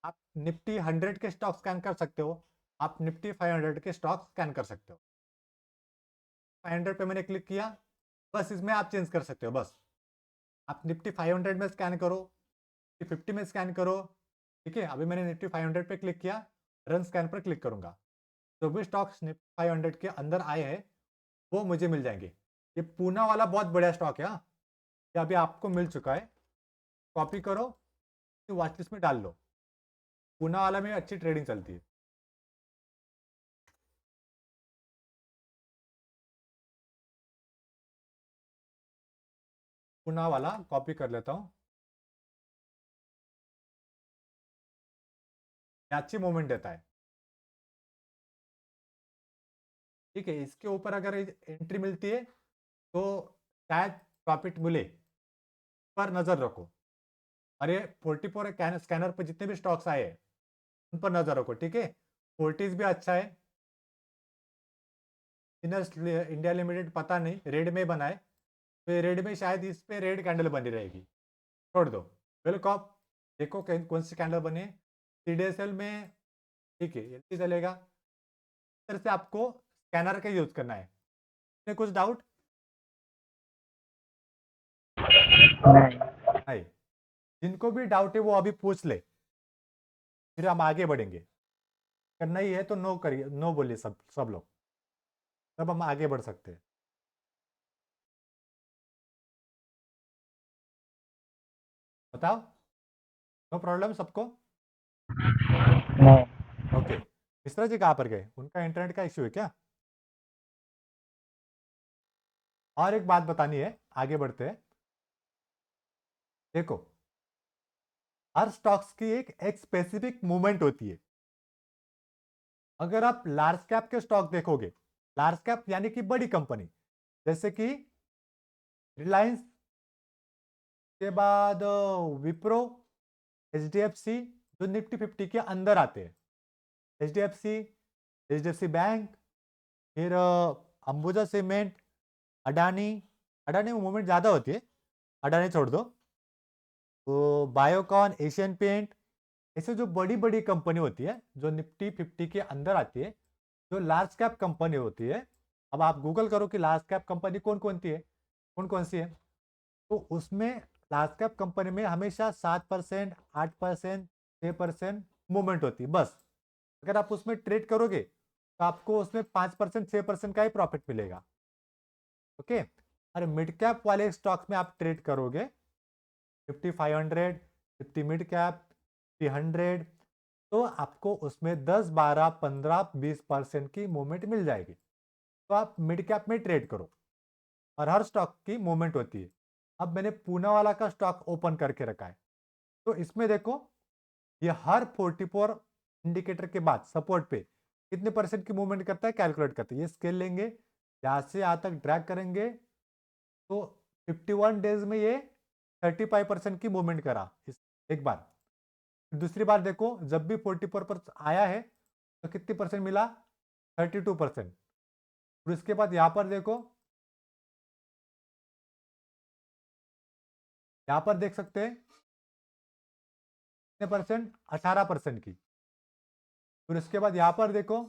आप निफ्टी 100 के स्टॉक स्कैन कर सकते हो, आप निफ्टी 500 के स्टॉक स्कैन कर सकते हो। 500 पे मैंने क्लिक किया, बस इसमें आप चेंज कर सकते हो। बस आप निफ्टी 500 में स्कैन करो, 50 में स्कैन करो, ठीक है। अभी मैंने निफ्टी 500 पे क्लिक किया, रन स्कैन पर क्लिक करूंगा, जो भी स्टॉक्स निफ्टी 500 के अंदर आए हैं वो मुझे मिल जाएंगे। ये पूना वाला बहुत बढ़िया स्टॉक है, हाँ, ये अभी आपको मिल चुका है, कॉपी करो, वॉच लिस्ट में डाल लो। पूना वाला में अच्छी ट्रेडिंग चलती है। पूना वाला कॉपी कर लेता हूँ, अच्छी मूवमेंट देता है, ठीक है। इसके ऊपर अगर एंट्री मिलती है तो शायद प्रॉफिट मिले, पर नजर रखो। अरे 44 स्कैनर पर जितने भी स्टॉक्स आए हैं उन पर नजर रखो, ठीक है। फोर्टिस भी अच्छा है, इंडिया लिमिटेड पता नहीं, रेड में बना है, तो रेड में शायद इस पे रेड कैंडल बनी रहेगी, छोड़ दो। वेलकॉप देखो कौन सी कैंडल बनी है, CDSL में, ठीक है, ये चलेगा। इस तरह से आपको स्कैनर का यूज करना है। इसमें कुछ डाउट नहीं। नहीं? जिनको भी डाउट है वो अभी पूछ ले, फिर हम आगे बढ़ेंगे। करना ही है तो नो करिए, नो बोलिए सब लोग, तब हम आगे बढ़ सकते हैं। बताओ, नो प्रॉब्लम सबको? नहीं। ओके, मिश्रा जी कहाँ पर गए? उनका इंटरनेट का इश्यू है क्या? और एक बात बतानी है, आगे बढ़ते हैं। देखो, हर स्टॉक्स की एक स्पेसिफिक मूवमेंट होती है। अगर आप लार्ज कैप के स्टॉक देखोगे, लार्ज कैप यानी कि बड़ी कंपनी, जैसे कि रिलायंस के बाद विप्रो, एचडीएफसी, जो निफ्टी 50 के अंदर आते हैं। एचडीएफसी, एचडीएफसी बैंक, फिर अंबुजा सीमेंट, अडानी। अडानी में मूवमेंट ज़्यादा होती है, अडानी छोड़ दो। तो बायोकॉन, एशियन पेंट, ऐसे जो बड़ी बड़ी कंपनी होती है जो निफ्टी 50 के अंदर आती है, जो लार्ज कैप कंपनी होती है। अब आप गूगल करो कि लार्ज कैप कंपनी कौन कौन सी है, कौन कौन सी है, तो उसमें लार्ज कैप कंपनी में हमेशा 7%, 8%, 6% मूवमेंट होती है बस। अगर आप उसमें ट्रेड करोगे तो आपको उसमें 5%, 6% का ही प्रॉफिट मिलेगा। ओके, और मिड कैप वाले स्टॉक्स में आप ट्रेड करोगे 5500, 50 मिड कैप, 300, तो आपको उसमें 10, 12, 15, 20% की मूवमेंट मिल जाएगी। तो आप मिड कैप में ट्रेड करो और हर स्टॉक की मूवमेंट होती है। अब मैंने पूना वाला का स्टॉक ओपन करके रखा है, तो इसमें देखो ये हर 44 इंडिकेटर के बाद सपोर्ट पे कितने परसेंट की मूवमेंट करता है कैलकुलेट करते हैं। ये स्केल लेंगे, यहाँ से यहाँ तक ड्रैग करेंगे, तो 51 डेज में ये 35% की मूवमेंट करा एक बार। दूसरी बार देखो, जब भी 44 पर आया है तो कितनी परसेंट मिला? 32%। और इसके बाद यहाँ पर देखो, यहाँ पर देख सकते हैं कितने परसेंट? 18% की। फिर इसके बाद यहाँ पर देखो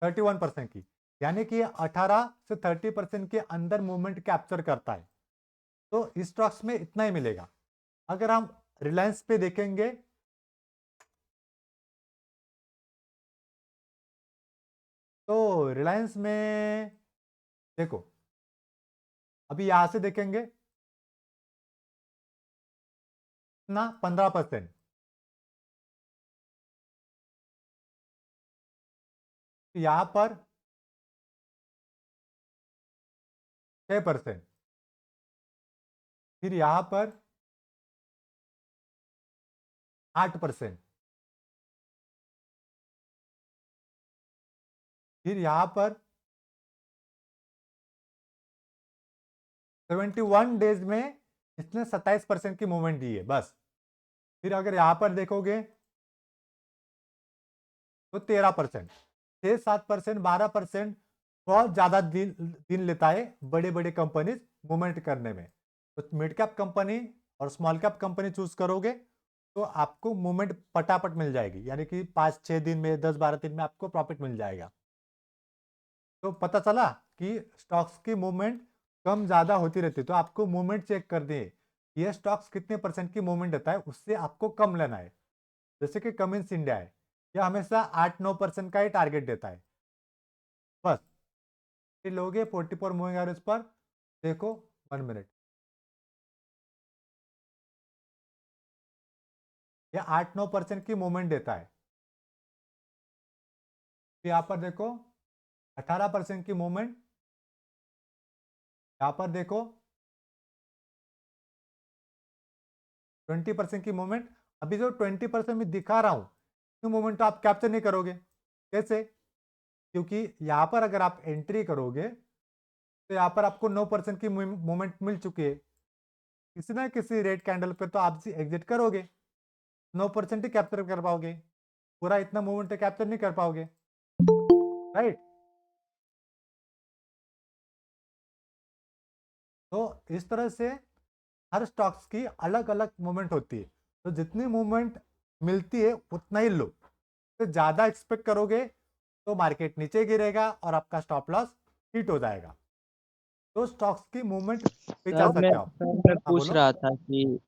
31% की, यानी कि 18 से 30% के अंदर मूवमेंट कैप्चर करता है। तो इस स्टॉक्स में इतना ही मिलेगा। अगर हम रिलायंस पे देखेंगे तो रिलायंस में देखो, अभी यहां से देखेंगे ना 15%, यहां पर 6%, फिर यहां पर 8%, फिर यहां पर 71 डेज में इसने 27% की मूवमेंट दी है बस। फिर अगर यहां पर देखोगे तो 13%, 6-7%, 12% बहुत ज्यादा दिन लेता है बड़े बड़े कंपनीज मूवमेंट करने में। तो मिड कैप कंपनी और स्मॉल कैप कंपनी चूज करोगे तो आपको मूवमेंट पटापट मिल जाएगी, यानी कि 5-6 दिन में, 10-12 दिन में आपको प्रॉफिट मिल जाएगा। तो पता चला कि स्टॉक्स की मूवमेंट कम ज्यादा होती रहती है, तो आपको मूवमेंट चेक कर दे ये स्टॉक्स कितने परसेंट की मूवमेंट देता है, उससे आपको कम लेना है। जैसे कि कमिंस इंडिया है, यह हमेशा 8-9% का ही टारगेट देता है बस। ये लोगे 44 मूविंग एवरेज पर देखो, 1 मिनट, ये 8-9% की मूवमेंट देता है। तो यहाँ पर देखो 18% की मूवमेंट, यहाँ पर देखो 20% की मूवमेंट। अभी जो 20% में दिखा रहा हूं, तो मूवमेंट तो आप कैप्चर नहीं करोगे। कैसे? क्योंकि यहाँ पर अगर आप एंट्री करोगे तो यहाँ पर आपको 9% की मूवमेंट मिल चुकी है, किसी ना किसी रेड कैंडल पे तो आप एग्जिट करोगे, 9% ही कैप्चर कर पाओगे, पूरा इतना मूवमेंट तो कैप्चर नहीं कर पाओगे, राइट? तो इस तरह से हर स्टॉक्स की अलग अलग मूवमेंट होती है, तो जितनी मूवमेंट मिलती है उतना ही लो। तो ज्यादा एक्सपेक्ट करोगे तो मार्केट नीचे गिरेगा और आपका स्टॉप लॉस हिट हो जाएगा। तो स्टॉक्स की मूवमेंट पे चल सर सकते हो आप। मैं हाँ पूछ बोलो। रहा था कि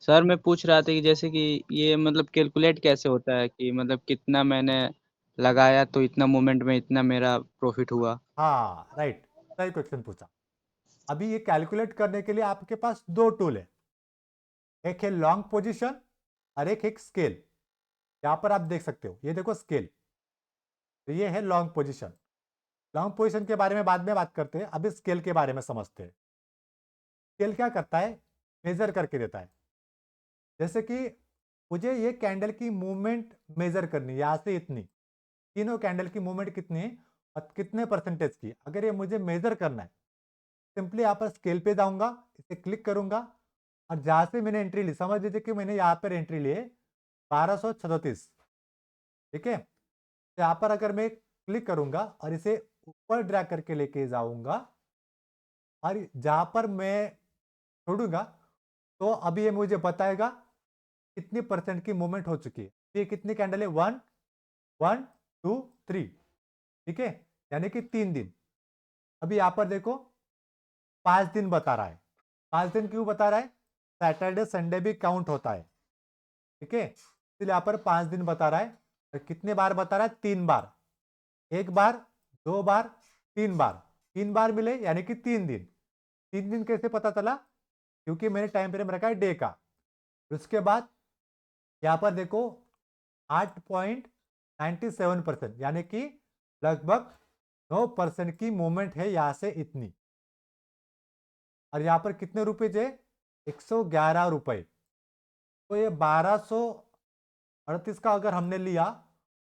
सर मैं पूछ रहा था कि जैसे कि ये मतलब कैलकुलेट कैसे होता है कि मतलब कितना मैंने लगाया तो इतना मोमेंट में इतना मेरा प्रॉफिट हुआ। हाँ राइट, सही क्वेश्चन पूछा। अभी ये कैलकुलेट करने के लिए आपके पास दो टूल है, एक है लॉन्ग पोजीशन और एक स्केल। यहाँ पर आप देख सकते हो, ये देखो स्केल, तो ये है लॉन्ग पोजीशन। लॉन्ग पोजीशन के बारे में बाद में बात करते हैं, अभी स्केल के बारे में समझते हैं। स्केल क्या करता है, मेजर करके देता है। जैसे कि मुझे ये कैंडल की मूवमेंट मेजर करनी है, यहाँ से इतनी, तीनों कैंडल की मूवमेंट कितनी है और कितने परसेंटेज की, अगर ये मुझे मेजर करना है, सिंपली यहाँ पर स्केल पे जाऊंगा, इसे क्लिक करूंगा और जहां से मैंने एंट्री ली, समझ लीजिए कि मैंने यहाँ पर एंट्री ली है 1236, ठीक है। तो यहाँ पर अगर मैं क्लिक करूंगा और इसे ऊपर ड्रैग करके लेके जाऊंगा और जहां पर मैं छोड़ूंगा, तो अभी ये मुझे बताएगा कितनी परसेंट की मूवमेंट हो चुकी है। ये कितनी कैंडल है, 1 1 2 3, ठीक है, यानी कि 3 दिन। अभी यहाँ पर देखो 5 दिन बता रहा है। 5 दिन क्यों बता रहा है, सैटरडे संडे भी काउंट होता है, ठीक है, इसलिए यहाँ पर 5 दिन बता रहा है। और कितने बार बता रहा है, 3 बार, 1 बार 2 बार 3 बार, 3 बार मिले यानी कि 3 दिन। 3 दिन कैसे पता चला, क्योंकि मैंने टाइम फ्रेम रखा है डे का। उसके बाद यहाँ पर देखो 8.97%, यानी कि लगभग 9% की मूवमेंट है यहाँ से इतनी। और यहाँ पर कितने रुपए थे, 111 रुपए। तो ये 1238 का अगर हमने लिया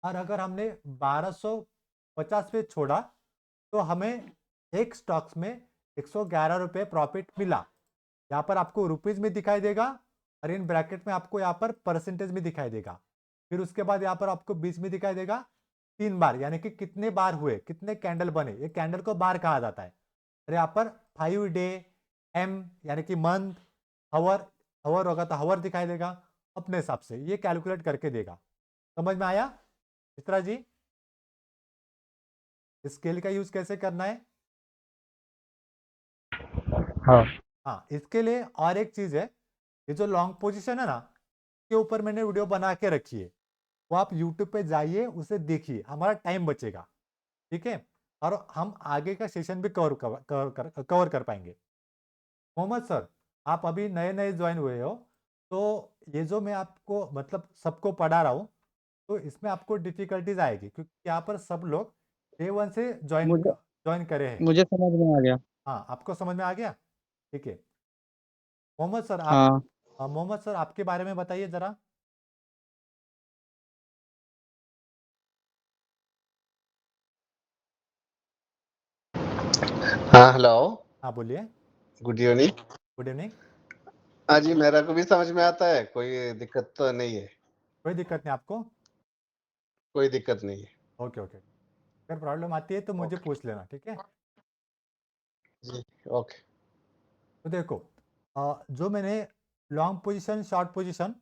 और अगर हमने 1250 पे छोड़ा, तो हमें एक स्टॉक्स में 111 रुपए प्रॉफिट मिला। यहाँ पर आपको रुपीज में दिखाई देगा और इन ब्रैकेट में आपको यहाँ पर परसेंटेज में दिखाई देगा। फिर उसके बाद यहाँ पर आपको 20 में दिखाई देगा 3 बार, यानी कि कितने बार हुए, कितने कैंडल बने। ये कैंडल को बार कहा जाता है। और यहाँ पर 5 डे, एम यानी कि मंथ, हावर, हावर होगा तो हावर दिखाई देगा। अपने हिसाब से ये कैलकुलेट करके देगा। समझ में आया मित्रा जी, स्केल का यूज कैसे करना है। हाँ हाँ, इसके लिए और एक चीज है, ये जो लॉन्ग पोजीशन है ना, के ऊपर मैंने वीडियो बना के रखी है, वो आप YouTube पे जाइए, उसे देखिए, हमारा टाइम बचेगा, ठीक है, और हम आगे का सेशन भी कवर कर पाएंगे। मोहम्मद सर, आप अभी नए नए ज्वाइन हुए हो, तो ये जो मैं आपको मतलब सबको पढ़ा रहा हूँ, तो इसमें आपको डिफिकल्टीज आएगी, क्योंकि यहाँ पर सब लोग डे 1 से ज्वाइन मुझे ज्वाइन करे हैं। मुझे समझ में आ गया। हाँ, आपको समझ में आ गया, ठीक है। मोहम्मद सर आप हाँ मोहम्मद सर आपके बारे में बताइए जरा। हाँ हेलो, हाँ बोलिए। Good evening. Good evening. हाँ जी, मेरा को भी समझ में आता है, कोई दिक्कत तो नहीं है। कोई दिक्कत नहीं आपको। कोई दिक्कत नहीं है। ओके ओके, अगर प्रॉब्लम आती है तो मुझे ओके पूछ लेना, ठीक है। जी, ओके। तो देखो, जो मैंने लॉन्ग पोजीशन, शॉर्ट पोजीशन,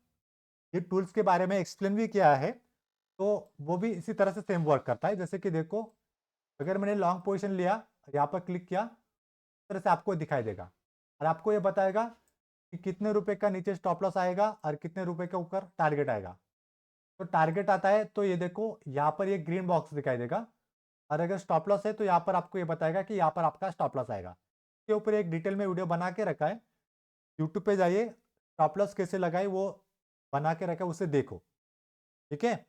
ये टूल्स के बारे में एक्सप्लेन भी किया है, तो वो भी इसी तरह से सेम वर्क करता है। जैसे कि देखो, अगर मैंने लॉन्ग पोजीशन लिया, यहाँ पर क्लिक किया, इस तरह से आपको दिखाई देगा और आपको ये बताएगा कि कितने रुपए का नीचे स्टॉप लॉस आएगा और कितने रुपए के ऊपर टारगेट आएगा। तो टारगेट आता है तो ये देखो, यहाँ पर ये ग्रीन बॉक्स दिखाई देगा, और अगर स्टॉप लॉस है तो यहाँ पर आपको ये बताएगा कि यहाँ पर आपका स्टॉप लॉस आएगा। इसके ऊपर एक डिटेल में वीडियो बना के रखा है, यूट्यूब पे जाइए, स्टॉप लॉस कैसे लगाए वो बना के रखा है, उसे देखो, ठीक है।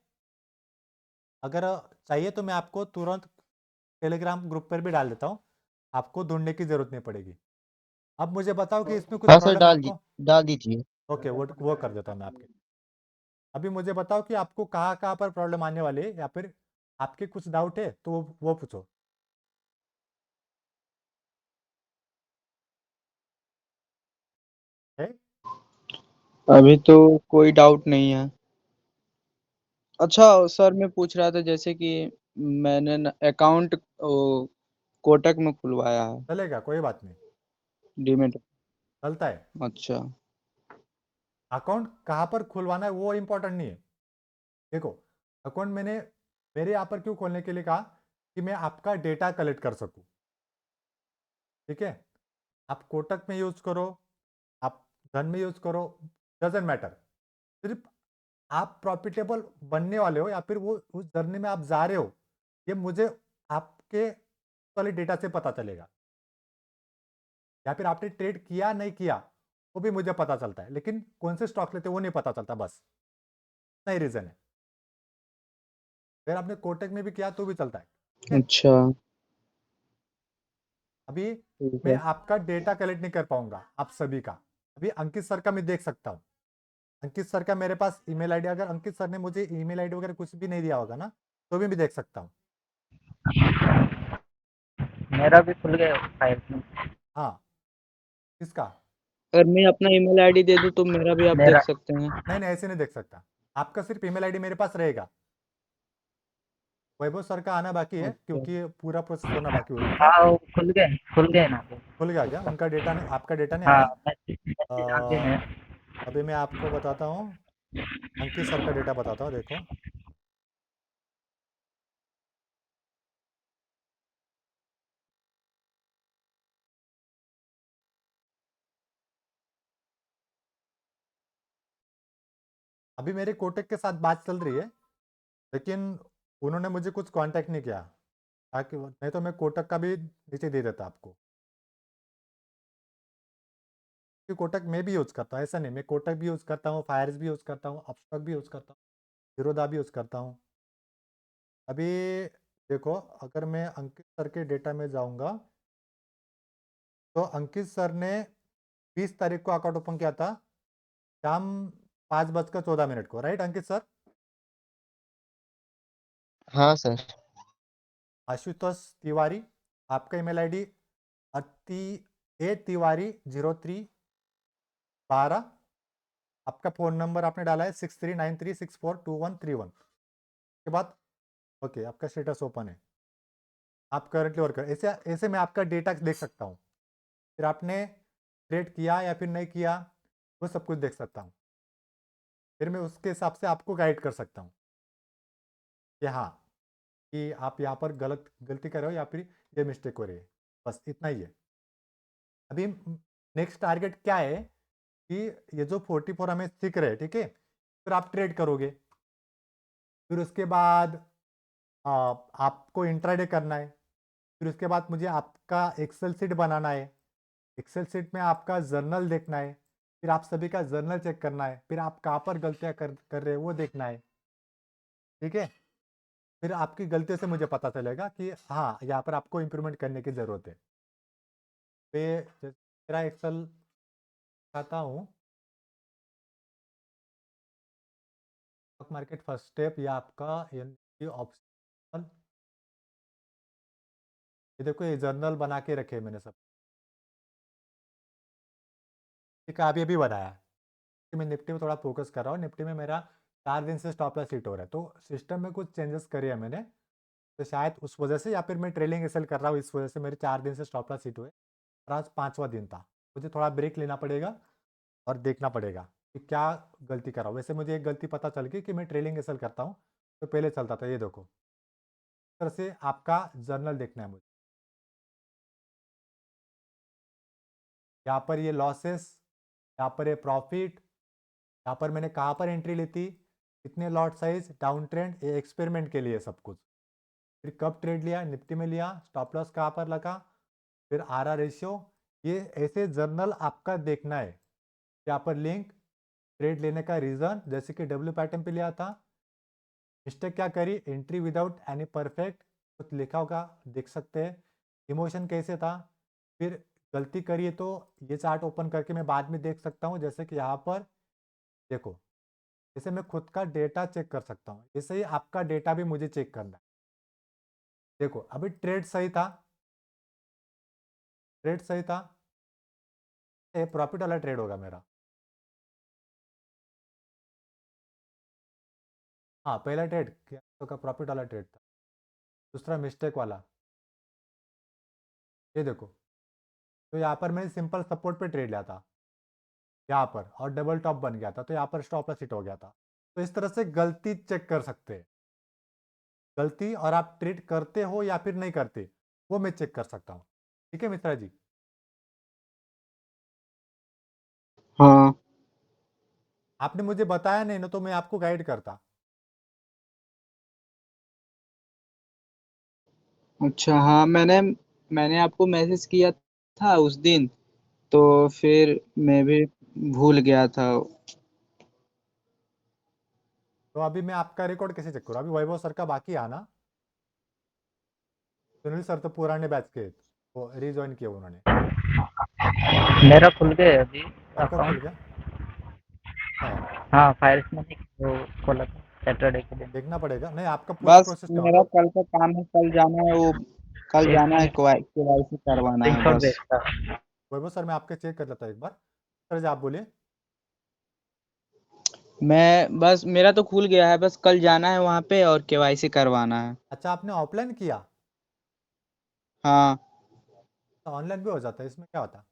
अगर चाहिए तो मैं आपको तुरंत टेलीग्राम ग्रुप पर भी डाल देता हूँ, आपको ढूंढने की जरूरत नहीं पड़ेगी। अब मुझे बताओ कि इसमें कुछ हाँ सर, प्रॉब्लम आपको। डाल दीजिए। ओके, वो कर देता हूँ मैं आपके। अभी मुझे बताओ कि आपको कहाँ कहाँ पर प्रॉब्लम आने वाली है, या फिर आपके कुछ डाउट है तो वो पूछो। है? अभी तो कोई डाउट नहीं है। अच्छा सर मैं पूछ रहा था जैसे कि मैंने अकाउंट कोटक में खुलवाया है, चलेगा, कोई बात नहीं, डीमेट। चलता है। अच्छा अकाउंट कहाँ पर खुलवाना है वो इम्पोर्टेंट नहीं है। देखो, अकाउंट मैंने मेरे यहाँ पर क्यों खोलने के लिए कहा, कि मैं आपका डेटा कलेक्ट कर सकूँ, ठीक है। आप कोटक में यूज करो, आप धन में यूज करो, डजेंट मैटर, सिर्फ आप प्रॉफिटेबल बनने वाले हो या फिर वो उस जर्नी में आप जा रहे हो, ये मुझे आपके वाले डेटा से पता चलेगा, या फिर आपने ट्रेड किया नहीं किया वो भी मुझे पता चलता है, लेकिन कौन से स्टॉक लेते वो नहीं पता चलता, बस नहीं रीजन है। फिर आपने कोटक में भी किया तो भी चलता है, ठीक है? अच्छा अभी ठीक मैं है। आपका डेटा कलेक्ट नहीं कर पाऊंगा आप सभी का। अभी अंकित सर का मैं देख सकता हूँ, अंकित सर का मेरे पास ईमेल आईडी, अगर अंकित सर ने मुझे ईमेल आईडी वगैरह कुछ भी नहीं दिया होगा ना तो भी मैं देख सकता हूँ। मेरा भी खुल गया फाइल में। हाँ, किसका? अगर मैं अपना ईमेल आईडी दे दूं तो मेरा भी आप मेरा देख सकते हैं? नहीं नहीं, ऐसे नहीं देख सकता, आपका सिर्फ ईमेल आईडी मेरे पास रहेगा। वैभव सर का आना बाकी है अच्छा क्योंकि पूरा प्रोसेस होना बाकी है उनका। हाँ वो खुल गए ना। खुल गया क्या उनका डेटा? नहीं, आपका डेटा नहीं हाँ आया। मैसेज आ गए हैं। अभी मैं आपको बताता हूँ, अंकित सर का डेटा बताता हूँ, देखो। अभी मेरे कोटक के साथ बात चल रही है, लेकिन उन्होंने मुझे कुछ कांटेक्ट नहीं किया, ताकि नहीं तो मैं कोटक का भी नीचे दे देता आपको, कि कोटक मैं भी यूज़ करता हूँ, ऐसा नहीं, मैं कोटक भी यूज़ करता हूँ, फायर्स भी यूज़ करता हूँ, अपस्टॉक भी यूज़ करता हूँ, जीरोधा भी यूज़ करता हूँ। अभी देखो, अगर मैं अंकित सर के डेटा में जाऊँगा तो अंकित सर ने 20 तारीख को अकाउंट ओपन किया था, शाम 5:14 को, राइट अंकित सर? हाँ सर। आशुतोष तिवारी, आपका ईमेल आईडी अति ए तिवारी 0312, आपका फ़ोन नंबर आपने डाला है 6393642131 के बाद ओके, आपका स्टेटस ओपन है, आप करंटली वर्क कर, ऐसे ऐसे मैं आपका डेटा देख सकता हूँ, फिर आपने ट्रेड किया या फिर नहीं किया वो सब कुछ देख सकता हूँ, फिर मैं उसके हिसाब से आपको गाइड कर सकता हूँ कि हाँ, कि आप यहाँ पर गलती कर रहे हो या फिर ये मिस्टेक हो रही है, बस इतना ही है। अभी नेक्स्ट टारगेट क्या है कि ये जो 44 हमें सीख रहे हैं, ठीक है, फिर आप ट्रेड करोगे, फिर उसके बाद आपको इंट्राडे करना है, फिर उसके बाद मुझे आपका एक्सेल सीट बनाना है, एक्सेल सीट में आपका जर्नल देखना है, फिर आप सभी का जर्नल चेक करना है, फिर आप कहाँ पर गलतियाँ कर रहे हैं वो देखना है, ठीक है। फिर आपकी गलतियों से मुझे पता चलेगा कि हाँ, यहाँ पर आपको इम्प्रूवमेंट करने की ज़रूरत है। पे मेरा एक्सेल खाता हूँ, स्टॉक मार्केट फर्स्ट स्टेप, या आपका ऑप्शनल, ये देखो ये जर्नल बना के रखे मैंने सब, ठीक है, अभी अभी बनाया कि मैं निफ्टी में थोड़ा फोकस कर रहा हूँ, निफ्टी में मेरा 4 दिन से स्टॉप लॉस हिट हो रहा है, तो सिस्टम में कुछ चेंजेस करे हैं मैंने, तो शायद उस वजह से, या फिर मैं ट्रेलिंग एसएल कर रहा हूँ इस वजह से मेरे 4 दिन से स्टॉप लॉस हिट हुए, और आज 5वां दिन था, मुझे थोड़ा ब्रेक लेना पड़ेगा और देखना पड़ेगा कि क्या गलती कर रहा हूँ। वैसे मुझे एक गलती पता चल गई कि मैं ट्रेलिंग एसएल करता हूँ, तो पहले चलता था, ये देखो, इस तरह से आपका जर्नल देखना है मुझे, यहाँ पर ये लॉसेस, यहाँ पर ये प्रॉफिट, यहाँ पर मैंने कहाँ पर एंट्री ली थी, कितने लॉट साइज, डाउन ट्रेंड, ये एक्सपेरिमेंट के लिए सब कुछ, फिर कब ट्रेड लिया, निफ्टी में लिया, स्टॉप लॉस कहाँ पर लगा, फिर आर आर रेशियो, ये ऐसे जर्नल आपका देखना है। यहाँ पर लिंक, ट्रेड लेने का रीज़न, जैसे कि डब्ल्यू पैटर्न पे लिया था, मिस्टेक क्या करी, एंट्री विदाउट एनी परफेक्ट, कुछ लिखा होगा देख सकते हैं, इमोशन कैसे था, फिर गलती करिए तो ये चार्ट ओपन करके मैं बाद में देख सकता हूँ, जैसे कि यहाँ पर देखो, जैसे मैं खुद का डेटा चेक कर सकता हूँ, जैसे ही आपका डेटा भी मुझे चेक करना है। देखो अभी ट्रेड सही था, ट्रेड सही था, ये प्रॉफिट वाला ट्रेड होगा मेरा, हाँ पहला ट्रेड तो का प्रॉफिट वाला ट्रेड था, दूसरा मिस्टेक वाला, ये देखो, तो यहाँ पर मैंने सिंपल सपोर्ट पे ट्रेड लिया था यहाँ पर, और डबल टॉप बन गया था, तो यहाँ पर स्टॉप लॉस हिट हो गया था। तो इस तरह से गलती चेक कर सकते हैं, गलती, और आप ट्रेड करते हो या फिर नहीं करते वो मैं चेक कर सकता हूँ, ठीक है मित्रा जी। हाँ आपने मुझे बताया नहीं ना, तो मैं आपको गाइड करता। अच्छा हाँ, मैंने आपको मैसेज किया था उस दिन, तो फिर मैं भी भूल गया था। तो अभी मैं आपका रिकॉर्ड कैसे चेक करूँ? अभी वैभव सर का बाकी आना। सुनील सर तो पुराने बैच के, वो रिज्वाइन किया उन्होंने। मेरा खुल गया अभी आपका खुल अकाउंट। गया? हाँ, हाँ, फायर्स में नहीं वो खोला था सैटरडे के दिन। देखना पड़ेगा। नहीं, आपका पूरा बस प्रोसेस क्या मेरा होगा? कल का काम है, कल जाना है वो, कल एक जाना है, मिनट, केवाईसी करवाना है स्क्रीनशॉट बस। भेजता। वैभव सर मैं आपके चेक कर लेता हूँ एक बार। सर जी आप बोलिए। मैं बस, मेरा तो खुल गया है, बस कल जाना है वहाँ पे और केवाईसी करवाना है। अच्छा, आपने ऑफलाइन किया? हाँ। तो ऑनलाइन भी हो जाता है, इसमें क्या होता है?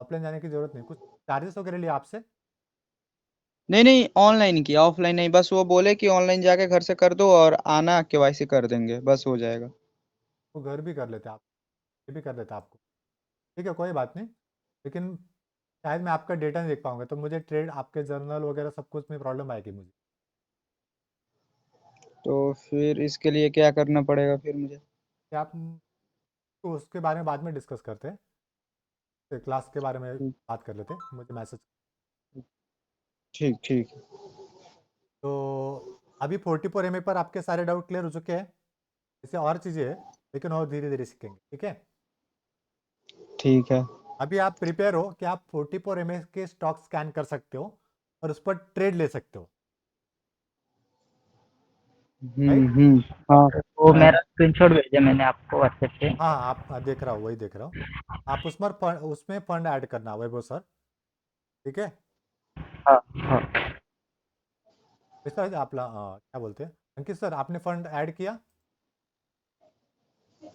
ऑफलाइन जाने की जरूरत नहीं। कुछ चार्जेस वगैरह लिए आपसे? नहीं नहीं, ऑनलाइन किया, ऑफलाइन नहीं। बस वो बोले कि ऑनलाइन जाके घर से कर दो और आना, केवाईसी कर देंगे, बस हो जाएगा। वो घर भी कर लेते आप, ये भी कर देता आपको। ठीक है, कोई बात नहीं। लेकिन शायद मैं आपका डेटा नहीं देख पाऊंगा, तो मुझे ट्रेड आपके जर्नल वगैरह सब कुछ में प्रॉब्लम आएगी मुझे। तो फिर इसके लिए क्या करना पड़ेगा फिर मुझे? क्या आप, तो उसके बारे में बाद में डिस्कस करते हैं। क्लास के बारे में ठीक बात कर लेते हैं, मुझे मैसेज। ठीक ठीक। तो अभी 44 MA पर आपके सारे डाउट क्लियर हो चुके हैं। इससे और चीज़ें हैं, लेकिन और धीरे धीरे सीखेंगे, ठीक है। ठीक है। अभी आप प्रिपेयर हो कि आप 44 MA के स्टॉक स्कैन कर सकते हो और उस पर ट्रेड ले सकते हो, राइट? हाँ वो हाँ। मेरा स्क्रीनशॉट भेजा मैंने आपको व्हाट्सएप पे। हाँ हाँ, आप देख रहा हूँ, वही देख रहा हूँ। आप उसमें फंड ऐड करना वैभव सर, ठीक है। हाँ हाँ। वैसा है आपला क्या बोलते हैं, अंकित सर आपने फंड ऐड किया?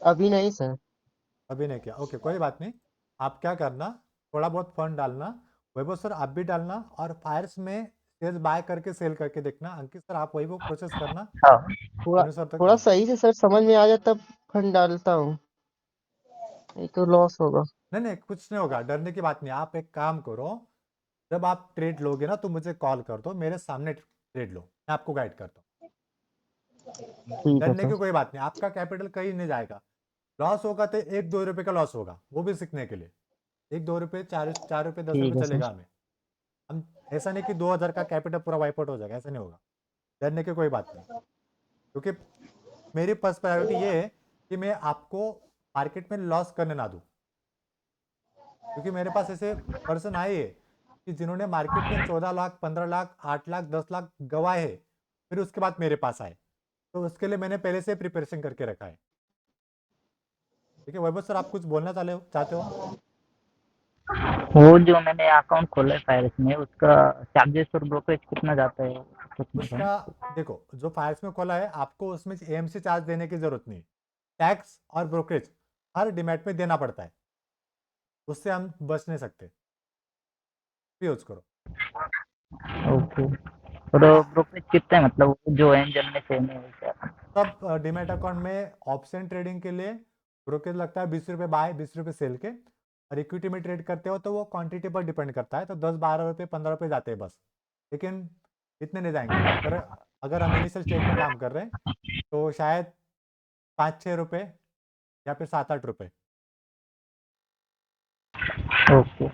अभी नहीं सर। अभी नहीं किया, ओके कोई बात नहीं। आप क्या करना, थोड़ा बहुत फंड डालना। वैभव सर आप भी डालना, और फायर्स में शेयर बाय करके सेल करके देखना। अंकित सर आप वही वो प्रोसेस करना। हाँ, थोड़ा सुनील सर तक, थोड़ा हाँ। सही से सर समझ में आ जाए तब फंड डालता हूँ, नहीं तो लॉस होगा। नहीं नहीं, कुछ नहीं होगा, डरने की बात नहीं। आप एक काम करो, जब आप ट्रेड लोगे ना तो मुझे कॉल कर दो, मेरे सामने ट्रेड लो, मैं आपको गाइड करता हूँ। ठीक है डरने की सर। कोई बात नहीं, आपका कैपिटल कहीं नहीं जाएगा। लॉस होगा तो 1-2 रुपए का लॉस होगा, वो भी सीखने के लिए। 1-2 रुपए, 4 4 रुपए, 10 रुपए ठीक है सर। चलेगा हमें। हम ऐसा नहीं कि 2000 का कैपिटल पूरा वाइप आउट हो जाएगा, ऐसा नहीं होगा। डरने की कोई बात नहीं, क्योंकि मेरी फर्स्ट प्रायोरिटी ये है कि मैं आपको मार्केट में लॉस करने ना दूं। क्योंकि मेरे पास ऐसे पर्सन आए हैं कि जिन्होंने मार्केट में 14 लाख, 15 लाख, 8 लाख, 10 लाख गवाए हैं, फिर उसके बाद मेरे पास आए। तो उसके लिए मैंने पहले से प्रिपरेशन करके रखा है। ठीक है वैभव सर, आप कुछ बोलना चाहते हो? वो जो मैंने अकाउंट खोला है फायर्स में, उसका चार्जेस और ब्रोकरेज कितना जाता है कुछ नहीं उसका है? देखो, जो फायर्स में खोला है आपको उसमें एएमसी चार्ज देने की जरूरत नहीं। टैक्स और ब्रोकरेज हर डीमैट में देना पड़ता है, उससे हम बच नहीं सकते। यूज करो। ओके। और ब्रोकरेज कितना है, मतलब वो जो एंजल में सेम है वैसे? सब डीमैट अकाउंट में ऑप्शन ट्रेडिंग के लिए ब्रोकरेज लगता है 20 रुपये बाय, 20 रुपये सेल के। और इक्विटी में ट्रेड करते हो तो वो क्वांटिटी पर डिपेंड करता है, तो 10-12 रुपये, 15 रुपये जाते हैं बस। लेकिन इतने नहीं जाएंगे। अगर अगर हम इनिशियल स्टेज में काम कर रहे हैं तो शायद 5-6 रुपये या फिर 7-8 रुपये। ओके।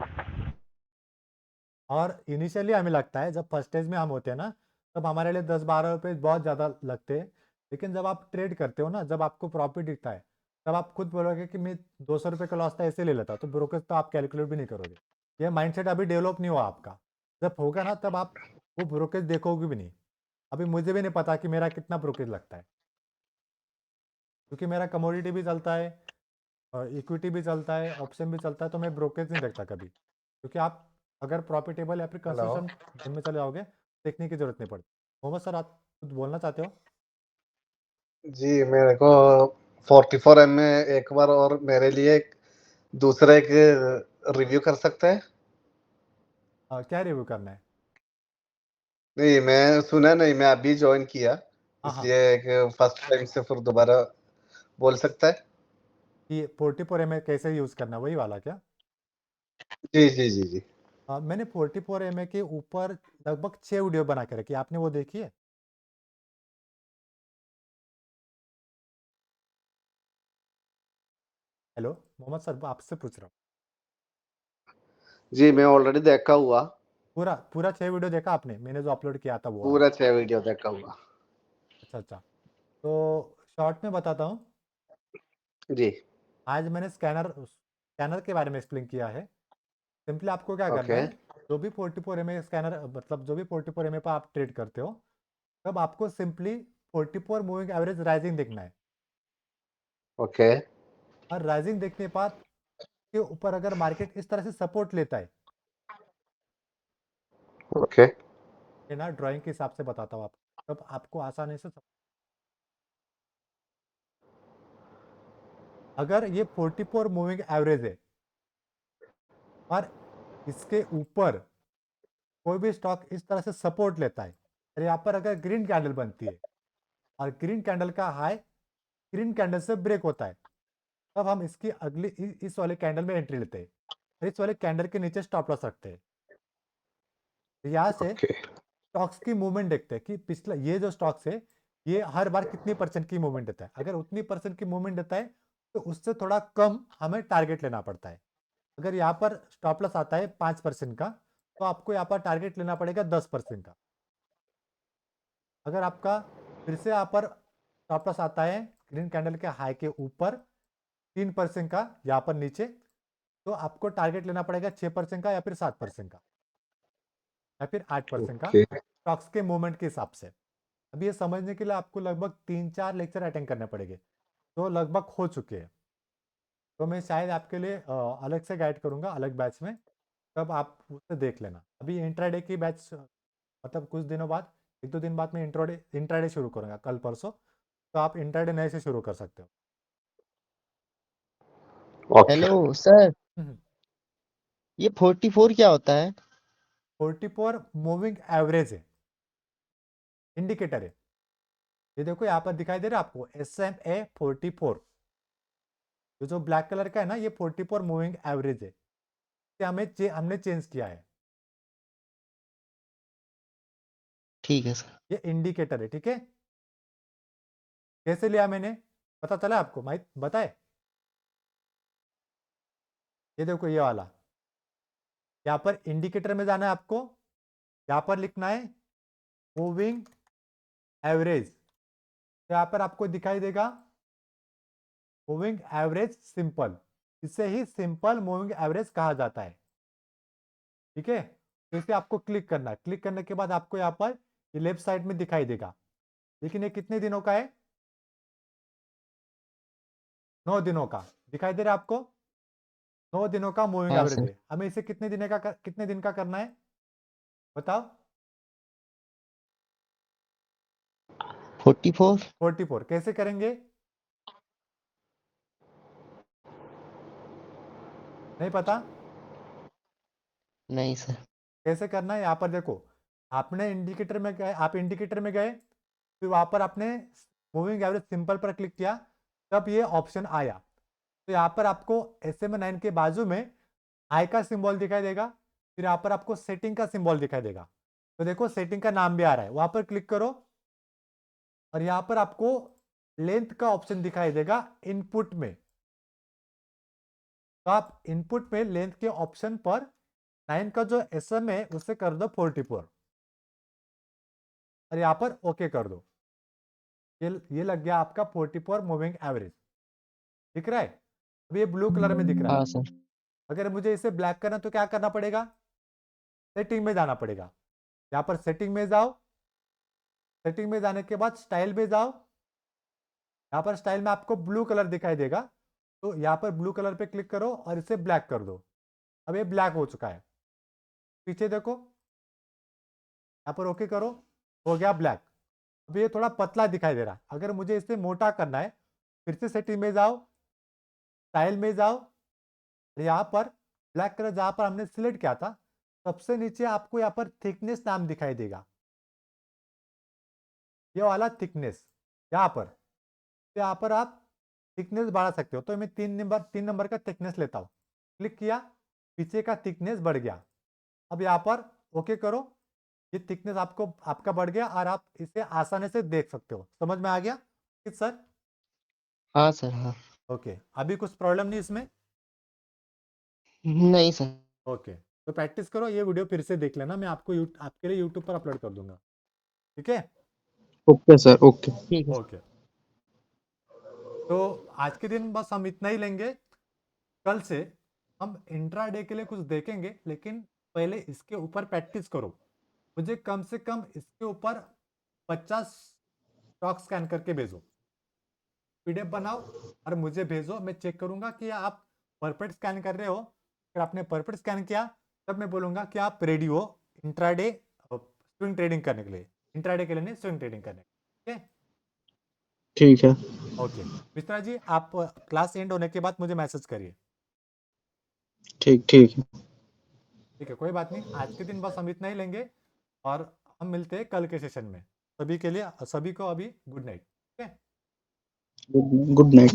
और इनिशियली हमें लगता है, जब फर्स्ट स्टेज में हम होते हैं ना, तब हमारे लिए 10-12 रुपये बहुत ज़्यादा लगते हैं। लेकिन जब आप ट्रेड करते हो ना, जब आपको प्रॉफिट दिखता है, तब आप खुद बोलोगे कि मैं 200 रुपये का लॉस था ऐसे ले लेता, तो ब्रोकरेज तो आप कैलकुलेट भी नहीं करोगे। ये माइंडसेट अभी डेवलप नहीं हुआ आपका। जब होगा ना तब आप वो ब्रोकरेज देखोगे भी नहीं। अभी मुझे भी नहीं पता कि मेरा कितना ब्रोकरेज लगता है, क्योंकि मेरा कमोडिटी भी चलता है, इक्विटी भी चलता है, ऑप्शन भी चलता है, तो मैं ब्रोकरेज नहीं देखता कभी। क्योंकि आप अगर प्रॉफिटेबल या फिर हेलो। कंसिस्टेंट गेम में चले जाओगे, देखने की जरूरत नहीं पड़ती। मोहम्मद सर आप कुछ बोलना चाहते हो? जी मेरे को 44 में एक बार और मेरे लिए दूसरा एक रिव्यू कर सकते हैं? क्या रिव्यू करना है? नहीं, मैं सुना नहीं, मैं अभी ज्वाइन किया, हाँ हाँ, इसलिए एक फर्स्ट टाइम से फिर दोबारा बोल सकता है? कि 44 में कैसे यूज़ करना है, वही वाला क्या? जी जी जी जी। मैंने 44 एमए के ऊपर लगभग 6 वीडियो बना के रखी, आपने वो देखी है? हेलो मोहम्मद सर, आपसे पूछ रहा हूँ। जी मैं ऑलरेडी देखा हुआ, पूरा पूरा 6 वीडियो देखा आपने? मैंने जो अपलोड किया था वो वाला? पूरा 6 वीडियो देखा हुआ। अच्छा अच्छा, तो शॉर्ट में बताता हूँ। जी आज मैंने स्कैनर के बारे में एक्सप्लेन किया है। सिंपली आपको क्या करना ओके है, जो भी 44 एमए स्कैनर, मतलब जो भी 44 एमए पर आप ट्रेड करते हो, तब आपको सिंपली 44 मूविंग एवरेज राइजिंग देखना है। ओके और राइजिंग देखने के बाद के ऊपर अगर मार्केट इस तरह से सपोर्ट लेता है, ओके ये ना ड्राइंग के हिसाब से बताता हूँ आपको, तब आपको आसानी से अगर ये 44 मूविंग एवरेज है और इसके ऊपर कोई भी स्टॉक इस तरह से सपोर्ट लेता है, और यहाँ पर अगर ग्रीन कैंडल बनती है और ग्रीन कैंडल का हाई ग्रीन कैंडल से ब्रेक होता है, तब हम इसकी अगली इस वाले कैंडल में एंट्री लेते हैं और इस वाले कैंडल के नीचे स्टॉप लॉस रखते हैं। तो यहाँ से ओके स्टॉक्स की मूवमेंट देखते हैं कि पिछला ये जो स्टॉक्स है ये हर बार कितनी परसेंट की मूवमेंट देता है। अगर उतनी परसेंट की मूवमेंट देता है तो उससे थोड़ा कम हमें टारगेट लेना पड़ता है। अगर यहाँ पर स्टॉप लॉस आता है 5% का, तो आपको यहाँ पर टारगेट लेना पड़ेगा 10% का। अगर आपका फिर से यहाँ पर स्टॉप लॉस आता है ग्रीन कैंडल के हाई के ऊपर 3% का यहाँ पर नीचे, तो आपको टारगेट लेना पड़ेगा 6% का या फिर 7% का या फिर 8% का, ओके स्टॉक्स के मूवमेंट के हिसाब से। अब ये समझने के लिए आपको लगभग 3-4 लेक्चर अटेंड करने पड़ेंगे, तो लगभग हो चुके हैं। तो मैं शायद आपके लिए अलग से गाइड करूंगा अलग बैच में, तब आप उससे देख लेना। अभी इंट्राडे की बैच मतलब कुछ दिनों बाद, 1-2 दिन बाद मैं इंट्राडे शुरू करूंगा, कल परसों, तो आप इंट्राडे नए से शुरू कर सकते हो। ओके हेलो सर, हम्म। ये 44 क्या होता है? 44 मूविंग एवरेज है, इंडिकेटर है। ये देखो यहाँ पर दिखाई दे रहा है आपको SMA 44, ये जो ब्लैक कलर का है ना, ये 44 मूविंग एवरेज है। ये हमने चेंज किया है, ठीक है सर। ये इंडिकेटर है, ठीक है। कैसे लिया मैंने, पता चला आपको? माहित बताए? ये देखो ये वाला, यहाँ पर इंडिकेटर में जाना है आपको, यहाँ पर लिखना है मूविंग एवरेज, तो यहाँ पर आपको दिखाई देगा मूविंग एवरेज सिंपल, इसे ही सिंपल मूविंग एवरेज कहा जाता है, ठीक है। तो इसे आपको क्लिक करना है, क्लिक करने के बाद आपको यहाँ पर ये लेफ्ट साइड में दिखाई देगा, लेकिन ये कितने दिनों का है? 9 दिनों का दिखाई दे रहा है आपको, 9 दिनों का मूविंग हाँ एवरेज सर। है। हमें इसे कितने दिन का करना है बताओ? 44। 44 कैसे करेंगे? नहीं पता? नहीं सर। कैसे करना है, यहाँ पर देखो, आपने इंडिकेटर में गए, आप इंडिकेटर में गए, फिर वहां पर आपने मूविंग एवरेज सिंपल पर क्लिक किया, तब ये ऑप्शन आया। तो यहाँ पर आपको SMA 9 के बाजू में आई का सिंबल दिखाई देगा, फिर यहाँ पर आपको सेटिंग का सिंबल दिखाई देगा। तो देखो सेटिंग का नाम भी आ रहा है, वहां पर क्लिक करो और यहाँ पर आपको लेंथ का ऑप्शन दिखाई देगा इनपुट में, तो आप इनपुट में लेंथ के ऑप्शन पर 9 का जो SM है उसे कर दो 44 और यहाँ पर ओके कर दो। ये लग गया आपका 44 मूविंग एवरेज, दिख रहा है? अब ये ब्लू कलर में दिख रहा है। हाँ सर। अगर मुझे इसे ब्लैक करना तो क्या करना पड़ेगा? सेटिंग में जाना पड़ेगा। यहाँ पर सेटिंग में जाओ, सेटिंग में जाने के बाद स्टाइल में जाओ, यहाँ पर स्टाइल में आपको ब्लू कलर दिखाई देगा, तो यहाँ पर ब्लू कलर पे क्लिक करो और इसे ब्लैक कर दो। अब ये ब्लैक हो चुका है, पीछे देखो, यहाँ पर ओके करो, हो गया ब्लैक। अब ये थोड़ा पतला दिखाई दे रहा है, अगर मुझे इसे मोटा करना है, फिर से सेटिंग में जाओ, स्टाइल में जाओ, यहाँ पर ब्लैक कलर जहां पर हमने सिलेक्ट किया था, सबसे नीचे आपको यहाँ पर थिकनेस नाम दिखाई देगा, ये वाला थिकनेस यहाँ पर, तो यहाँ पर आप थिकनेस बढ़ा सकते हो। तो मैं 3 नंबर का थिकनेस लेता हूँ, क्लिक किया, पीछे का थिकनेस बढ़ गया। अब यहाँ पर ओके करो, ये थिकनेस आपका बढ़ गया और आप इसे आसानी से देख सकते हो। समझ में आ गया सर? हाँ सर, हाँ। ओके, अभी कुछ प्रॉब्लम नहीं इसमें? नहीं सर। ओके, तो प्रैक्टिस करो, ये वीडियो फिर से देख लेना, मैं आपके लिए यूट्यूब पर अपलोड कर दूंगा, ठीक है? Okay sir, okay. ठीक है। ओके, तो आज के दिन बस हम इतना ही लेंगे। कल से हम इंट्राडे के लिए कुछ देखेंगे, लेकिन पहले इसके ऊपर प्रैक्टिस करो। मुझे कम से कम इसके ऊपर 50 स्टॉक स्कैन करके भेजो, पीडीएफ बनाओ और मुझे भेजो। मैं चेक करूंगा कि आप परफेक्ट स्कैन कर रहे हो। अगर आपने परफेक्ट स्कैन किया तब मैं बोलूंगा कि आप रेडी हो इंट्राडे स्विंग ट्रेडिंग करने के लिए। इंट्राडे के लिए नहीं, स्विंग ट्रेडिंग करने के लिए। ठीक है। ओके मिश्रा जी, आप क्लास एंड होने के बाद मुझे मैसेज करिए। ठीक ठीक है। ठीक है, कोई बात नहीं, आज के दिन बस हम इतना ही लेंगे और हम मिलते हैं कल के सेशन में। सभी के लिए, सभी को अभी गुड नाइट। ठीक है, गुड नाइट।